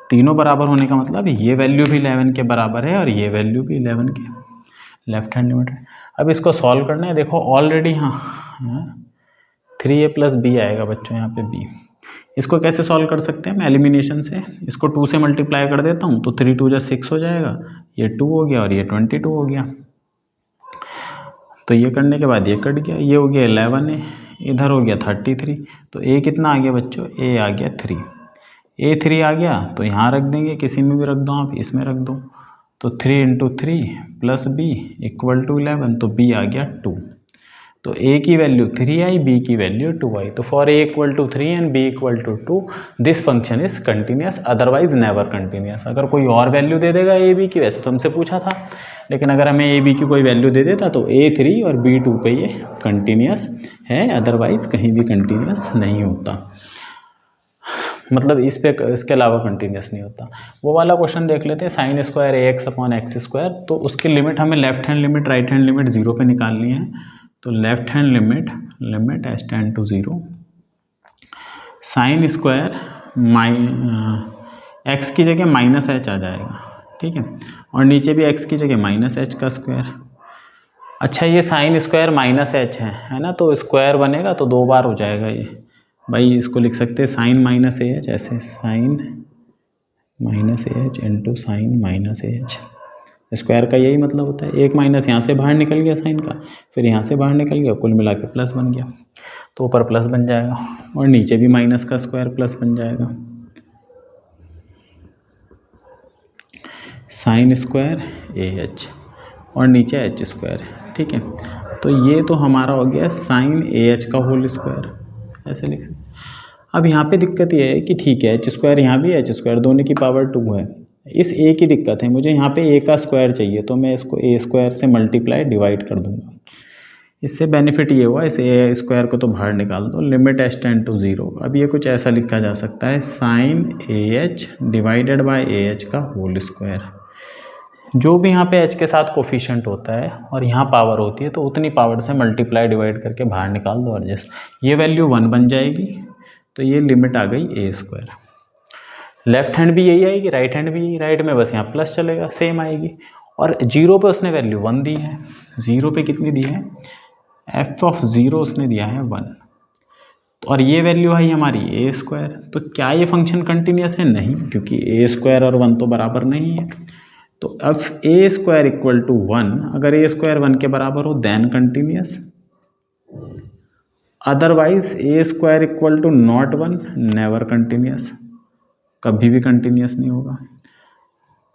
तीनों बराबर होने का मतलब ये वैल्यू भी 11 के बराबर है और ये वैल्यू भी 11 के, लेफ्ट हैंड लिमिट है। अब इसको सॉल्व करना है। देखो ऑलरेडी हाँ 3a प्लस b आएगा बच्चों, यहाँ पे b। इसको कैसे सॉल्व कर सकते हैं, मैं एलिमिनेशन से इसको 2 से मल्टीप्लाई कर देता हूँ तो 3 2 जा 6 हो जाएगा, ये 2 हो गया और ये 22 हो गया। तो ये करने के बाद ये कट गया, ये हो गया 11 है, इधर हो गया 33। तो a कितना आ गया बच्चों, a आ गया 3। a 3 आ गया तो यहाँ रख देंगे, किसी में भी रख दो आप, इसमें रख दो। तो 3 into 3 plus b equal to 11, तो b आ गया 2। तो a की वैल्यू 3 आई, b की वैल्यू 2 आई। तो for a equal to 3 and b equal to 2 this function is continuous, otherwise never continuous. अगर कोई और वैल्यू दे देगा a b की, वैसे तो हमसे पूछा था, लेकिन अगर हमें a b की कोई वैल्यू दे देता तो a 3 और b 2 पे ये कंटिन्यूस है, अदरवाइज कहीं भी कंटिन्यूस नहीं होता, मतलब इस पे इसके अलावा कंटिन्यूस नहीं होता। वो वाला क्वेश्चन देख लेते हैं, sine square ax upon x square. तो उसकी लिमिट हमें left hand limit, right hand limit 0 पे निकालनी है। तो left hand limit limit h tend to 0 sine square x की जगह माइनस h आ जाएगा, ठीक है, और नीचे भी x की जगह माइनस h का स्क्वायर। अच्छा ये साइन स्क्वायर माइनस h है ना, तो स्क्वायर बनेगा तो 2 बार हो जाएगा ये भाई। इसको लिख सकते हैं साइन माइनस ए एच, ऐसे sine minus a h into sine minus a h. Square का यही मतलब होता है, एक माइनस यहाँ से बाहर निकल गया साइन का, फिर यहाँ से बाहर निकल गया, कुल मिला के प्लस बन गया, तो ऊपर प्लस बन जाएगा और नीचे भी माइनस का स्क्वायर प्लस बन जाएगा। साइन स्क्वायर ए एच और नीचे एच स्क्वायर, ठीक है। तो ये तो हमारा हो गया साइन ए एच का होल स्क्वायर, ऐसे लिख सकते। अब यहाँ पे दिक्कत ये है कि ठीक है एच स्क्वायर यहाँ भी एच स्क्वायर, दोनों की पावर 2 है। इस a की दिक्कत है, मुझे यहाँ पे a का स्क्वायर चाहिए, तो मैं इसको a स्क्वायर से मल्टीप्लाई डिवाइड कर दूंगा। इससे बेनिफिट ये हुआ, इस a स्क्वायर को तो बाहर निकाल दो, लिमिट h टेंड टू 0। अब ये कुछ ऐसा लिखा जा सकता है, sine ah divided by ah का होल स्क्वायर। जो भी यहाँ पे h के साथ कोफिशिएंट होता है और यहाँ पावर होती है, तो उतनी पावर से मल्टीप्लाई डिवाइड करके बाहर निकाल दो, एडजस्ट, ये वैल्यू 1 बन जाएगी। तो ये लिमिट आ गई a स्क्वायर। लेफ्ट हैंड भी यही आएगी, राइट हैंड भी यही, राइट में बस यहाँ प्लस चलेगा, सेम आएगी। और 0 पे उसने वैल्यू 1 दी है, 0 पे कितनी दी है, f ऑफ 0 उसने दिया है 1, और ये वैल्यू है हमारी a स्क्वायर। तो क्या ये फंक्शन कंटिन्यूस है, नहीं, क्योंकि a स्क्वायर और 1 तो बराबर नहीं है। तो f a square equal to 1, अगर ए स्क्वायर 1 के बराबर हो then continuous, otherwise a square equal to not 1 never continuous, कभी भी कंटिन्यूस नहीं होगा।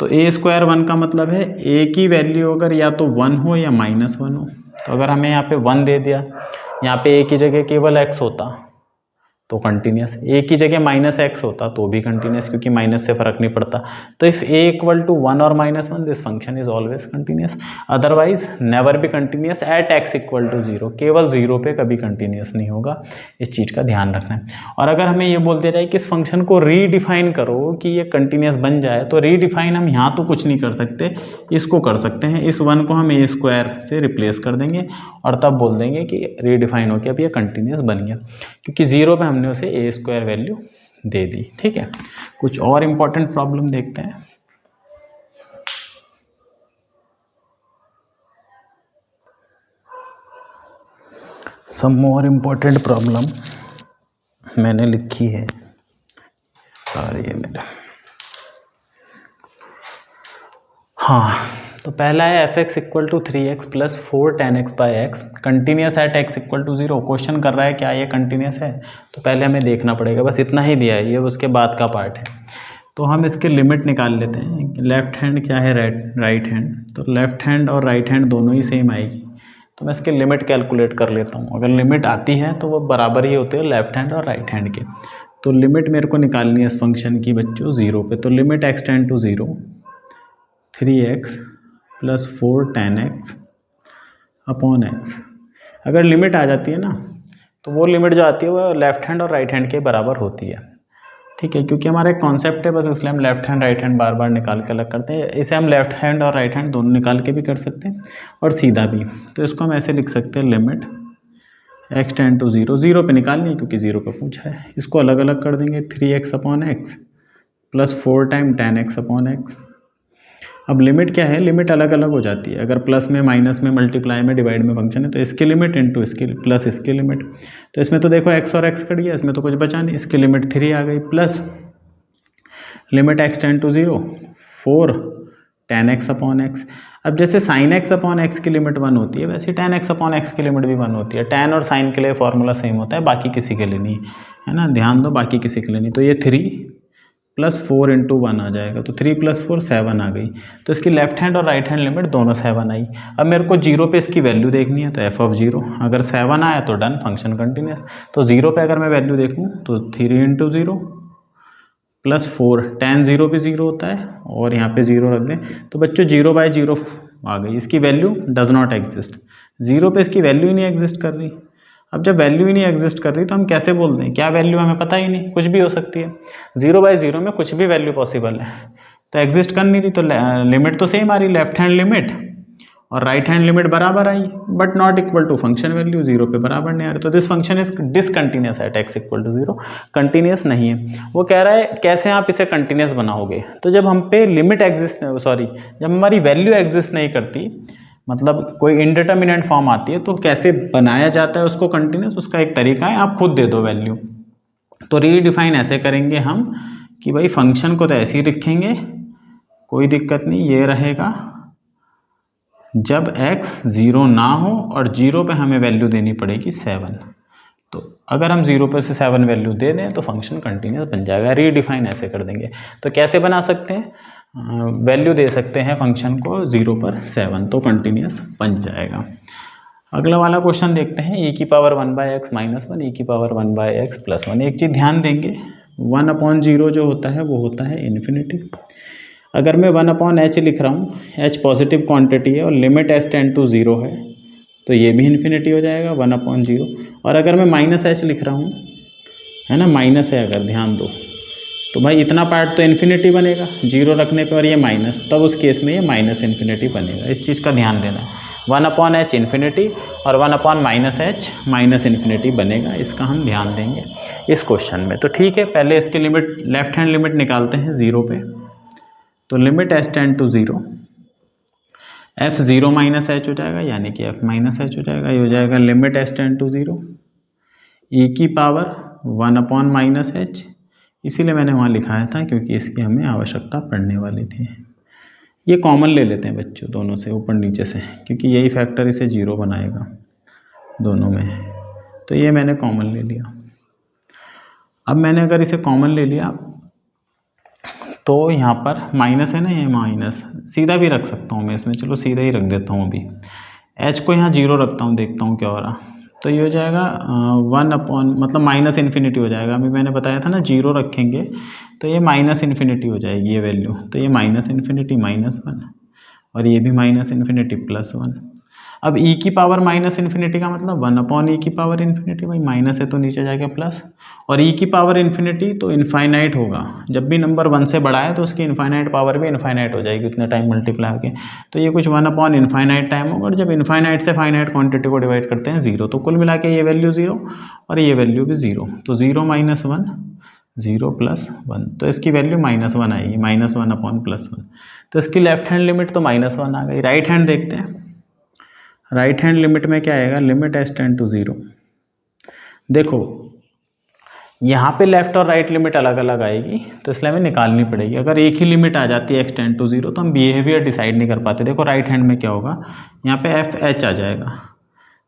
तो ए स्क्वायर 1 का मतलब है ए की वैल्यू अगर या तो 1 हो या -1 हो। तो अगर हमें यहाँ पे 1 दे दिया, यहाँ पे ए की जगह केवल x होता तो कंटिन्यूस, ए की जगह -x होता तो भी कंटिन्यूस, क्योंकि माइनस से फर्क नहीं पड़ता। तो इफ ए इक्वल टू 1 और -1 this function is always continuous, otherwise never be continuous at x equal to 0, केवल 0 पे कभी कंटिन्यूस नहीं होगा। इस चीज़ का ध्यान रखना है। और अगर हमें ये बोल दिया जाए कि इस फंक्शन को रीडिफाइन करो कि ये कंटिन्यूस बन जाए, तो रीडिफाइन हम यहाँ तो कुछ नहीं कर सकते, इसको कर सकते हैं। इस 1 को हम ए स्क्वायर से रिप्लेस कर देंगे और तब बोल देंगे कि रीडिफाइन हो के अब ये कंटिन्यूस बन गया, क्योंकि 0 पे हमने उसे ए स्क्वायर वैल्यू दे दी। ठीक है, कुछ और इंपॉर्टेंट प्रॉब्लम देखते हैं। सम मोर इम्पोर्टेंट प्रॉब्लम मैंने लिखी है और ये मेरा, हाँ, तो पहला है f x equal to 3x plus 4 tan x by x continuous at x equal to 0। Question कर रहा है क्या ये कंटिन्यूस है, तो पहले हमें देखना पड़ेगा, बस इतना ही दिया है, ये उसके बाद का पार्ट है। तो हम इसके लिमिट निकाल लेते हैं। लेफ्ट हैंड क्या है, राइट हैंड, तो लेफ्ट हैंड और राइट हैंड दोनों ही सेम आएगी, तो मैं इसके लिमिट कैलकुलेट कर लेता हूँ। अगर लिमिट आती है तो वो बराबर ही होते हैं लेफ्ट हैंड और राइट हैंड के। तो लिमिट मेरे को निकालनी है इस फंक्शन की बच्चों 0 पे, तो limit x tend to 0 3x plus 4 tan x upon x। अगर लिमिट आ जाती है ना, तो वो लिमिट जो आती है वो लेफ्ट हैंड और राइट हैंड के बराबर होती है। ठीक है, क्योंकि हमारा एक कॉन्सेप्ट है, बस इसलिए हम लेफ्ट हैंड राइट हैंड बार बार निकाल के अलग करते हैं। इसे हम लेफ्ट हैंड और राइट हैंड दोनों निकाल के भी कर सकते हैं और सीधा भी। तो इसको हम ऐसे लिख सकते हैं, लिमिट x टेंड टू 0, 0 पे निकालनी है क्योंकि 0 पे पूछा है। इसको अलग अलग कर देंगे, 3x upon x plus 4 time tan x upon x. अब लिमिट क्या है, लिमिट अलग अलग हो जाती है। अगर प्लस में, माइनस में, मल्टीप्लाई में, डिवाइड में फंक्शन है तो इसकी लिमिट इंटू इसकी प्लस इसकी लिमिट। तो इसमें तो देखो x और x कट गया, इसमें तो कुछ बचा नहीं, इसकी लिमिट 3 आ गई, plus limit x tend to 0 4 tan x upon x. अब जैसे sin x अपॉन एक्स की लिमिट 1 होती है, वैसे tan x अपॉन एक्स की लिमिट भी 1 होती है। tan और sin के लिए फॉर्मूला सेम होता है, बाकी किसी के लिए नहीं है ना, ध्यान दो, बाकी किसी के लिए नहीं। तो ये 3 प्लस 4 इंटू 1 आ जाएगा, तो 3 प्लस 4 7 आ गई। तो इसकी लेफ्ट हैंड और राइट हैंड लिमिट दोनों 7 आई। अब मेरे को 0 पे इसकी वैल्यू देखनी है, तो एफ ऑफ 0, अगर 7 आया तो डन, फंक्शन कंटिन्यूस। तो 0 पे अगर मैं वैल्यू देखूँ तो 3 इंटू 0 प्लस 4, tan 0 भी 0 होता है और यहाँ पे 0 रख दें, तो बच्चों 0 बाई 0 आ गई। इसकी वैल्यू डज नॉट एग्जिस्ट, 0 पे इसकी वैल्यू ही नहीं एग्जिस्ट कर रही। अब जब वैल्यू ही नहीं एग्जिस्ट कर रही तो हम कैसे बोल दें क्या वैल्यू, हमें पता ही नहीं, कुछ भी हो सकती है। 0 बाई 0 में कुछ भी वैल्यू पॉसिबल है, तो एग्जिस्ट कर नहीं रही, तो लिमिट तो सेम आ रही, लेफ्ट हैंड लिमिट और राइट हैंड लिमिट बराबर आई, but not equal to function value 0 पे बराबर नहीं आ रही। तो this function is discontinuous at x equal to 0, continuous नहीं है। वो कह रहा है कैसे आप इसे कंटिन्यूस बनाओगे, तो जब हम पे लिमिट एग्जिस्ट, सॉरी, जब हमारी वैल्यू एग्जिस्ट नहीं करती, मतलब कोई इनडिटर्मिनेंट फॉर्म आती है, तो कैसे बनाया जाता है उसको कंटिन्यूस, उसका एक तरीका है, आप खुद दे दो वैल्यू। तो रीडिफाइन ऐसे करेंगे हम कि भाई फंक्शन को तो ऐसे ही लिखेंगे, कोई दिक्कत नहीं, ये रहेगा जब x 0 ना हो और 0 पे हमें वैल्यू देनी पड़ेगी 7। तो अगर हम 0 पे से 7 वैल्यू दे दें तो फंक्शन कंटिन्यूस बन जाएगा। रीडिफाइन ऐसे कर देंगे। तो कैसे बना सकते हैं, वैल्यू दे सकते हैं फंक्शन को 0 पर 7, तो कंटिन्यूस बन जाएगा। अगला वाला क्वेश्चन देखते हैं, e की power 1 by x minus 1 e की पावर 1 बाई एक्स प्लस 1। एक चीज़ ध्यान देंगे, 1 अपॉन 0 जो होता है वो होता है इन्फिनिटी। अगर मैं 1 अपॉन एच लिख रहा हूँ, एच पॉजिटिव क्वांटिटी है और लिमिट एच टेंड टू 0 है, तो ये भी इन्फिनिटी हो जाएगा 1 अपॉन 0। और अगर मैं माइनस एच लिख रहा हूँ, है ना, माइनस है अगर, ध्यान दो, तो भाई इतना पार्ट तो इन्फिनिटी बनेगा 0 रखने पे, और ये माइनस, तब उस केस में ये माइनस इन्फिनिटी बनेगा। इस चीज़ का ध्यान देना, 1 अपॉन एच इन्फिनिटी और 1 upon minus h minus infinity बनेगा, इसका हम ध्यान देंगे इस क्वेश्चन में। तो ठीक है, पहले इसकी लिमिट, लेफ्ट हैंड लिमिट निकालते हैं 0 पे। तो limit h tend to 0, f 0 minus h हो जाएगा, यानी कि एफ माइनस एच हो जाएगा। ये हो जाएगा लिमिट एच टेंड टू 0 ई की पावर 1 अपॉन माइनस एच, इसीलिए मैंने वहाँ लिखाया था क्योंकि इसकी हमें आवश्यकता पड़ने वाली थी। ये कॉमन ले लेते हैं बच्चों दोनों से, ऊपर नीचे से, क्योंकि यही फैक्टर इसे 0 बनाएगा दोनों में। तो ये मैंने कॉमन ले लिया। अब मैंने अगर इसे कॉमन ले लिया तो यहाँ पर माइनस है ना, ये माइनस सीधा भी रख सकता हूँ मैं इसमें, चलो सीधा ही रख देता हूँ अभी। एच को यहाँ 0 रखता हूँ, देखता हूँ क्या हो रहा। तो ये हो जाएगा 1 अपॉन, मतलब माइनस इन्फिनिटी हो जाएगा। अभी मैंने बताया था ना 0 रखेंगे तो ये माइनस इन्फिनिटी हो जाएगी ये वैल्यू। तो ये माइनस इन्फिनिटी -1 और ये भी माइनस इन्फिनिटी +1। अब e की पावर माइनस इन्फिनिटी का मतलब 1 अपॉन e की पावर इन्फिनिटी, भाई माइनस है तो नीचे जाएगा प्लस, और e की पावर इन्फिनिटी तो इनफाइनाइट होगा। जब भी नंबर 1 से बड़ा है तो उसकी इनफाइनाइट पावर भी इनफाइनाइट हो जाएगी उतने टाइम मल्टीप्लाई होके। तो ये कुछ 1 अपॉन इनफाइनाइट टाइम होगा, और जब इनफाइनाइट से फाइनाइट क्वांटिटी को डिवाइड करते हैं 0, तो कुल मिला के ये वैल्यू 0 और ये वैल्यू भी 0। तो 0 - 1 0 + 1, तो इसकी वैल्यू -1 आएगी, -1 अपॉन +1। तो इसकी लेफ्ट हैंड लिमिट तो -1 आ गई। राइट हैंड देखते हैं। राइट हैंड लिमिट में क्या आएगा, लिमिट s टेंड टू 0। देखो यहाँ पे लेफ्ट और राइट लिमिट अलग अलग आएगी, तो इसलिए हमें निकालनी पड़ेगी। अगर एक ही लिमिट आ जाती है x टेंड टू 0 तो हम बिहेवियर डिसाइड नहीं कर पाते। देखो राइट हैंड में क्या होगा, यहाँ पे f(h) आ जाएगा,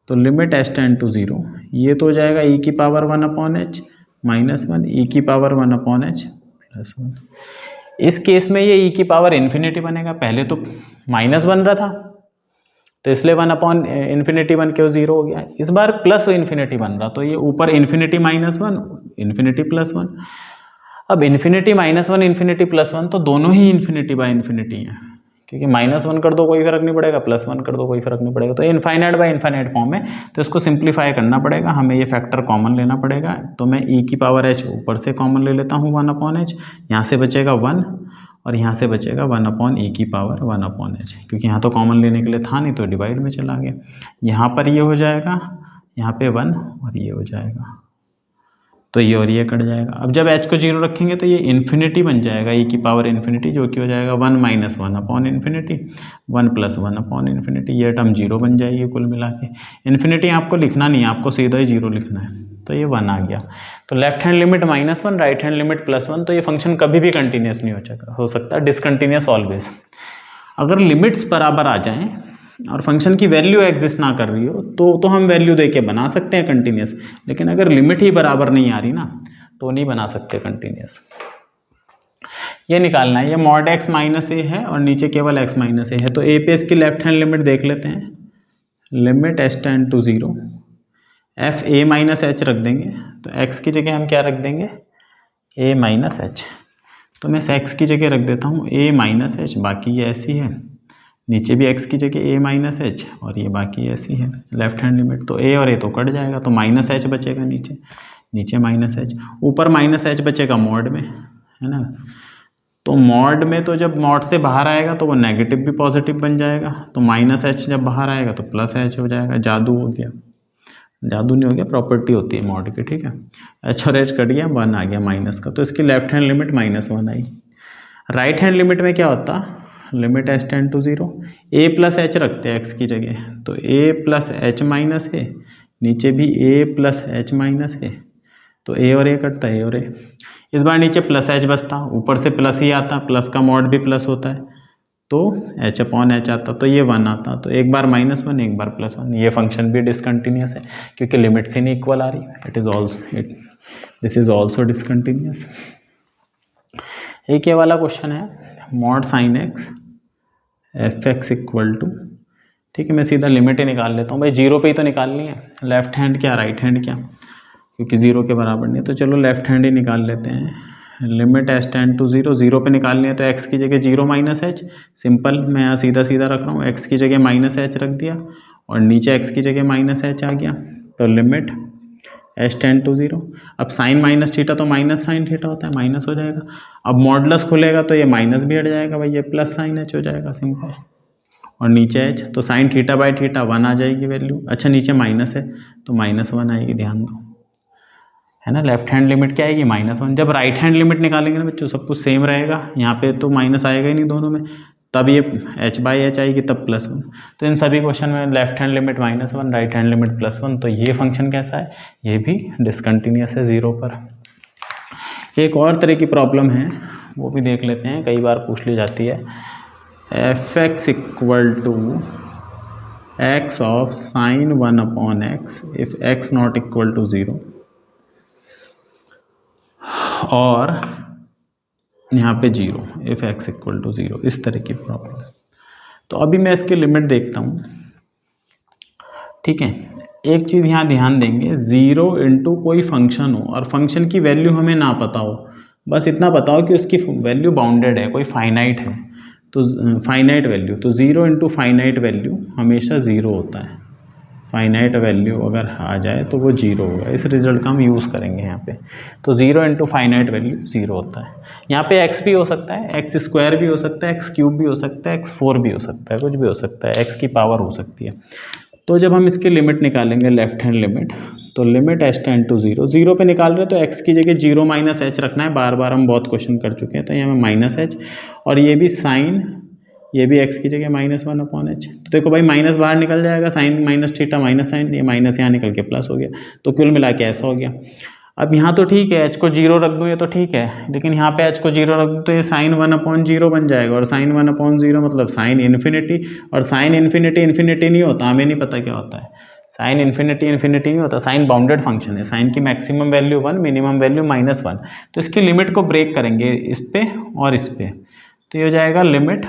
तो लिमिट s टेंड टू 0, ये तो हो जाएगा e की पावर 1 अपॉन h -1, e की पावर 1 अपॉन h +1। इस केस में ये e की पावर इन्फिनिटी बनेगा, पहले तो -1 बन रहा था तो इसलिए 1 अपॉन इन्फिनिटी बन के वो 0 हो गया। इस बार प्लस इन्फिनिटी बन रहा, तो ये ऊपर इन्फिनिटी -1 इन्फिनिटी +1। अब इन्फिनिटी -1 इन्फिनिटी +1 तो दोनों ही इन्फिनिटी बाय इन्फिनिटी हैं, क्योंकि -1 कर दो कोई फर्क नहीं पड़ेगा, +1 कर दो कोई फर्क नहीं पड़ेगा। तो इनफाइनाइट बाय इनफाइनाइट फॉर्म है, तो इसको सिंप्लीफाई करना पड़ेगा, हमें ये फैक्टर कॉमन लेना पड़ेगा। तो मैं e की पावर h ऊपर से कॉमन ले लेता हूँ 1 अपॉन h, यहाँ से बचेगा 1 और यहाँ से बचेगा 1 अपॉन e की पावर 1 अपॉन h, क्योंकि यहाँ तो कॉमन लेने के लिए था नहीं तो डिवाइड में चला गया। यहाँ पर ये हो जाएगा, यहाँ पे 1 और ये हो जाएगा, तो ये और ये कट जाएगा। अब जब h को 0 रखेंगे तो ये इन्फिनिटी बन जाएगा, e की पावर इन्फिनिटी, जो कि हो जाएगा 1 - 1 अपॉन इन्फिनिटी, 1 + 1 अपॉन इन्फिनिटी। ये टर्म 0 बन जाएगी कुल मिला के। इन्फिनिटी आपको लिखना नहीं है, आपको सीधा ही 0 लिखना है, तो ये 1 आ गया। तो left hand limit -1, right hand limit +1, तो ये फंक्शन कभी भी कंटिन्यूस नहीं हो सकता, डिसकंटिन्यूस ऑलवेज। अगर लिमिट्स बराबर आ जाएं और फंक्शन की वैल्यू एग्जिस्ट ना कर रही हो तो हम वैल्यू दे के बना सकते हैं कंटिन्यूस, लेकिन अगर लिमिट ही बराबर नहीं आ रही ना तो नहीं बना सकते कंटिन्यूस। ये निकालना है, ये मॉड x -a है और नीचे केवल x -a है। तो a पे इसकी लेफ्ट हैंड लिमिट देख लेते हैं, limit s tend to 0, f a - h रख देंगे, तो x की जगह हम क्या रख देंगे, a - h। तो मैं x की जगह रख देता हूँ a - h, बाकी ये ऐसी है, नीचे भी x की जगह a - h और ये बाकी ऐसी है लेफ्ट हैंड लिमिट। तो a और a तो कट जाएगा, तो -h बचेगा नीचे, नीचे -h, ऊपर -h बचेगा मॉड में, है ना। तो मॉड में तो जब मॉड से बाहर आएगा तो वो नेगेटिव भी पॉजिटिव बन जाएगा, तो -h जब बाहर आएगा तो +h हो जाएगा। जादू हो गया, जादू नहीं हो गया, प्रॉपर्टी होती है मॉड की, ठीक है। h और h कट गया, 1 आ गया माइनस का, तो इसकी लेफ्ट हैंड लिमिट -1 आई। राइट हैंड लिमिट में क्या होता, limit s tend to 0, a + h रखते हैं x की जगह, तो a + h - a, नीचे भी a + h - a, तो a और a कटता है, a और a। इस बार नीचे +h बचता, ऊपर से प्लस ही आता, प्लस का मॉड भी प्लस होता है, तो h अपॉन h आता, तो ये 1 आता। तो एक बार -1 एक बार +1, ये फंक्शन भी डिसकंटिन्यूस है क्योंकि लिमिट्स ही नहीं इक्वल आ रही। This is also discontinuous. एक ये वाला क्वेश्चन है, मॉड sin x f(x) = ठीक है, मैं सीधा लिमिट ही निकाल लेता हूँ भाई, 0 पे ही तो निकालनी है, लेफ्ट हैंड क्या राइट हैंड क्या, क्योंकि 0 के बराबर नहीं है, तो चलो लेफ्ट हैंड ही निकाल लेते हैं। लिमिट s टेंड टू 0, 0 पे निकालनी है तो x की जगह 0 - h, सिंपल, मैं यहाँ सीधा सीधा रख रहा हूँ, x की जगह -h रख दिया और नीचे x की जगह -h आ गया, तो लिमिट s टेंड टू 0। अब साइन -θ तो माइनस साइन थीटा होता है, माइनस हो जाएगा। अब मॉडुलस खुलेगा तो ये माइनस भी हट जाएगा भाई, ये प्लस साइन h हो जाएगा सिंपल, और नीचे h, तो साइन θ/θ 1 आ जाएगी वैल्यू। अच्छा नीचे माइनस है तो -1 आएगी, ध्यान दो, है ना। लेफ्ट हैंड लिमिट क्या आएगी, -1। जब राइट हैंड लिमिट निकालेंगे ना बच्चों, सब कुछ सेम रहेगा, यहाँ पे तो माइनस आएगा ही नहीं दोनों में, तब ये h/h आएगी, तब +1। तो इन सभी क्वेश्चन में left hand limit -1, right hand limit +1, तो ये फंक्शन कैसा है, ये भी डिसकंटिन्यूस है 0 पर। एक और तरह की प्रॉब्लम है, वो भी देख लेते हैं, कई बार पूछ ली जाती है। F x equal to x of sine 1 upon x if x not equal to 0, और यहाँ पे 0 इफ एक्स इक्वल टू 0, इस तरह की प्रॉब्लम है। तो अभी मैं इसकी लिमिट देखता हूँ, ठीक है। एक चीज़ यहाँ ध्यान देंगे, 0 इंटू कोई फंक्शन हो और फंक्शन की वैल्यू हमें ना पता हो, बस इतना पता हो कि उसकी वैल्यू बाउंडेड है, कोई फाइनाइट है, तो फाइनाइट वैल्यू, तो 0 इंटू फाइनाइट वैल्यू हमेशा 0 होता है। फाइनाइट वैल्यू अगर आ जाए तो वो 0 होगा। इस रिजल्ट का हम यूज़ करेंगे यहाँ पे। तो 0 इंटू फाइनाइट वैल्यू 0 होता है। यहाँ पे x भी हो सकता है, एक्स स्क्वायर भी हो सकता है, एक्स क्यूब भी हो सकता है, x4 भी हो सकता है, कुछ भी हो सकता है, x की पावर हो सकती है। तो जब हम इसकी लिमिट निकालेंगे, लेफ्ट हैंड लिमिट, तो लिमिट h टेंड टू 0, 0 पे निकाल रहे हैं तो x की जगह 0 माइनस h रखना है। बार बार हम बहुत क्वेश्चन कर चुके हैं, तो यहाँ में माइनस h, और ये भी साइन, ये भी x की जगह -1 अपॉन h। तो देखो भाई, माइनस बाहर निकल जाएगा, sine minus theta minus sine, ये माइनस यहाँ निकल के प्लस हो गया, तो कुल मिला के ऐसा हो गया। अब यहाँ तो ठीक है, h को 0 रख दूँ ये तो ठीक है, लेकिन यहाँ पे h को 0 रख दूँ तो ये साइन 1 अपॉन 0 बन जाएगा, और साइन 1 अपॉन 0 मतलब साइन इन्फिनिटी, और साइन इन्फिनिटी इन्फिनिटी नहीं होता, हमें नहीं पता क्या होता है। साइन इन्फिनिटी इन्फिनिटी नहीं होता, साइन बाउंडेड फंक्शन है, साइन की मैक्सिमम वैल्यू 1, मिनिमम वैल्यू -1। तो इसकी लिमिट को ब्रेक करेंगे इस पे और इस पे, तो ये हो जाएगा limit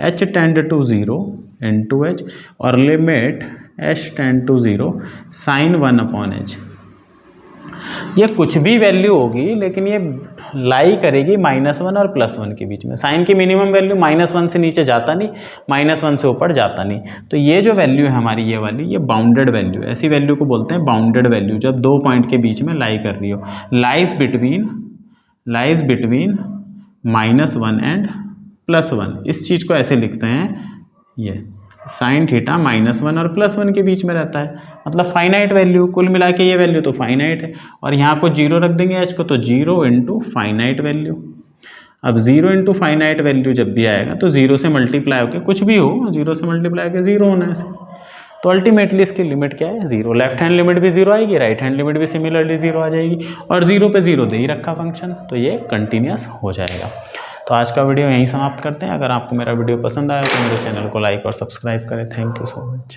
h tend to 0 into h, और limit h tend to 0 sine 1 upon h। ये कुछ भी वैल्यू होगी, लेकिन ये लाई करेगी -1 और +1 के बीच में। साइन की मिनिमम वैल्यू -1 से नीचे जाता नहीं, -1 से ऊपर जाता नहीं। तो ये जो वैल्यू है हमारी, ये वाली, ये बाउंडेड वैल्यू, ऐसी वैल्यू को बोलते हैं बाउंडेड वैल्यू, जब दो पॉइंट के बीच में लाई कर रही हो। लाइज बिटवीन -1 एंड +1, इस चीज़ को ऐसे लिखते हैं, ये साइन थीटा -1 और +1 के बीच में रहता है, मतलब फाइनाइट वैल्यू। कुल मिला के ये वैल्यू तो फाइनाइट है, और यहाँ को 0 रख देंगे h को, तो 0 इंटू फाइनाइट वैल्यू। अब 0 इंटू फाइनाइट वैल्यू जब भी आएगा तो 0 से मल्टीप्लाई होकर, कुछ भी हो 0 से मल्टीप्लाई होकर 0 होना है। तो अल्टीमेटली इसकी लिमिट क्या है? 0। लेफ्ट हैंड लिमिट भी 0 आएगी, राइट हैंड लिमिट भी सिमिलरली 0 आ जाएगी, और 0 पे 0 दे ही रखा फंक्शन, तो ये कंटिन्यूस हो जाएगा। तो आज का वीडियो यहीं समाप्त करते हैं। अगर आपको मेरा वीडियो पसंद आया तो मेरे चैनल को लाइक और सब्सक्राइब करें। Thank you so much.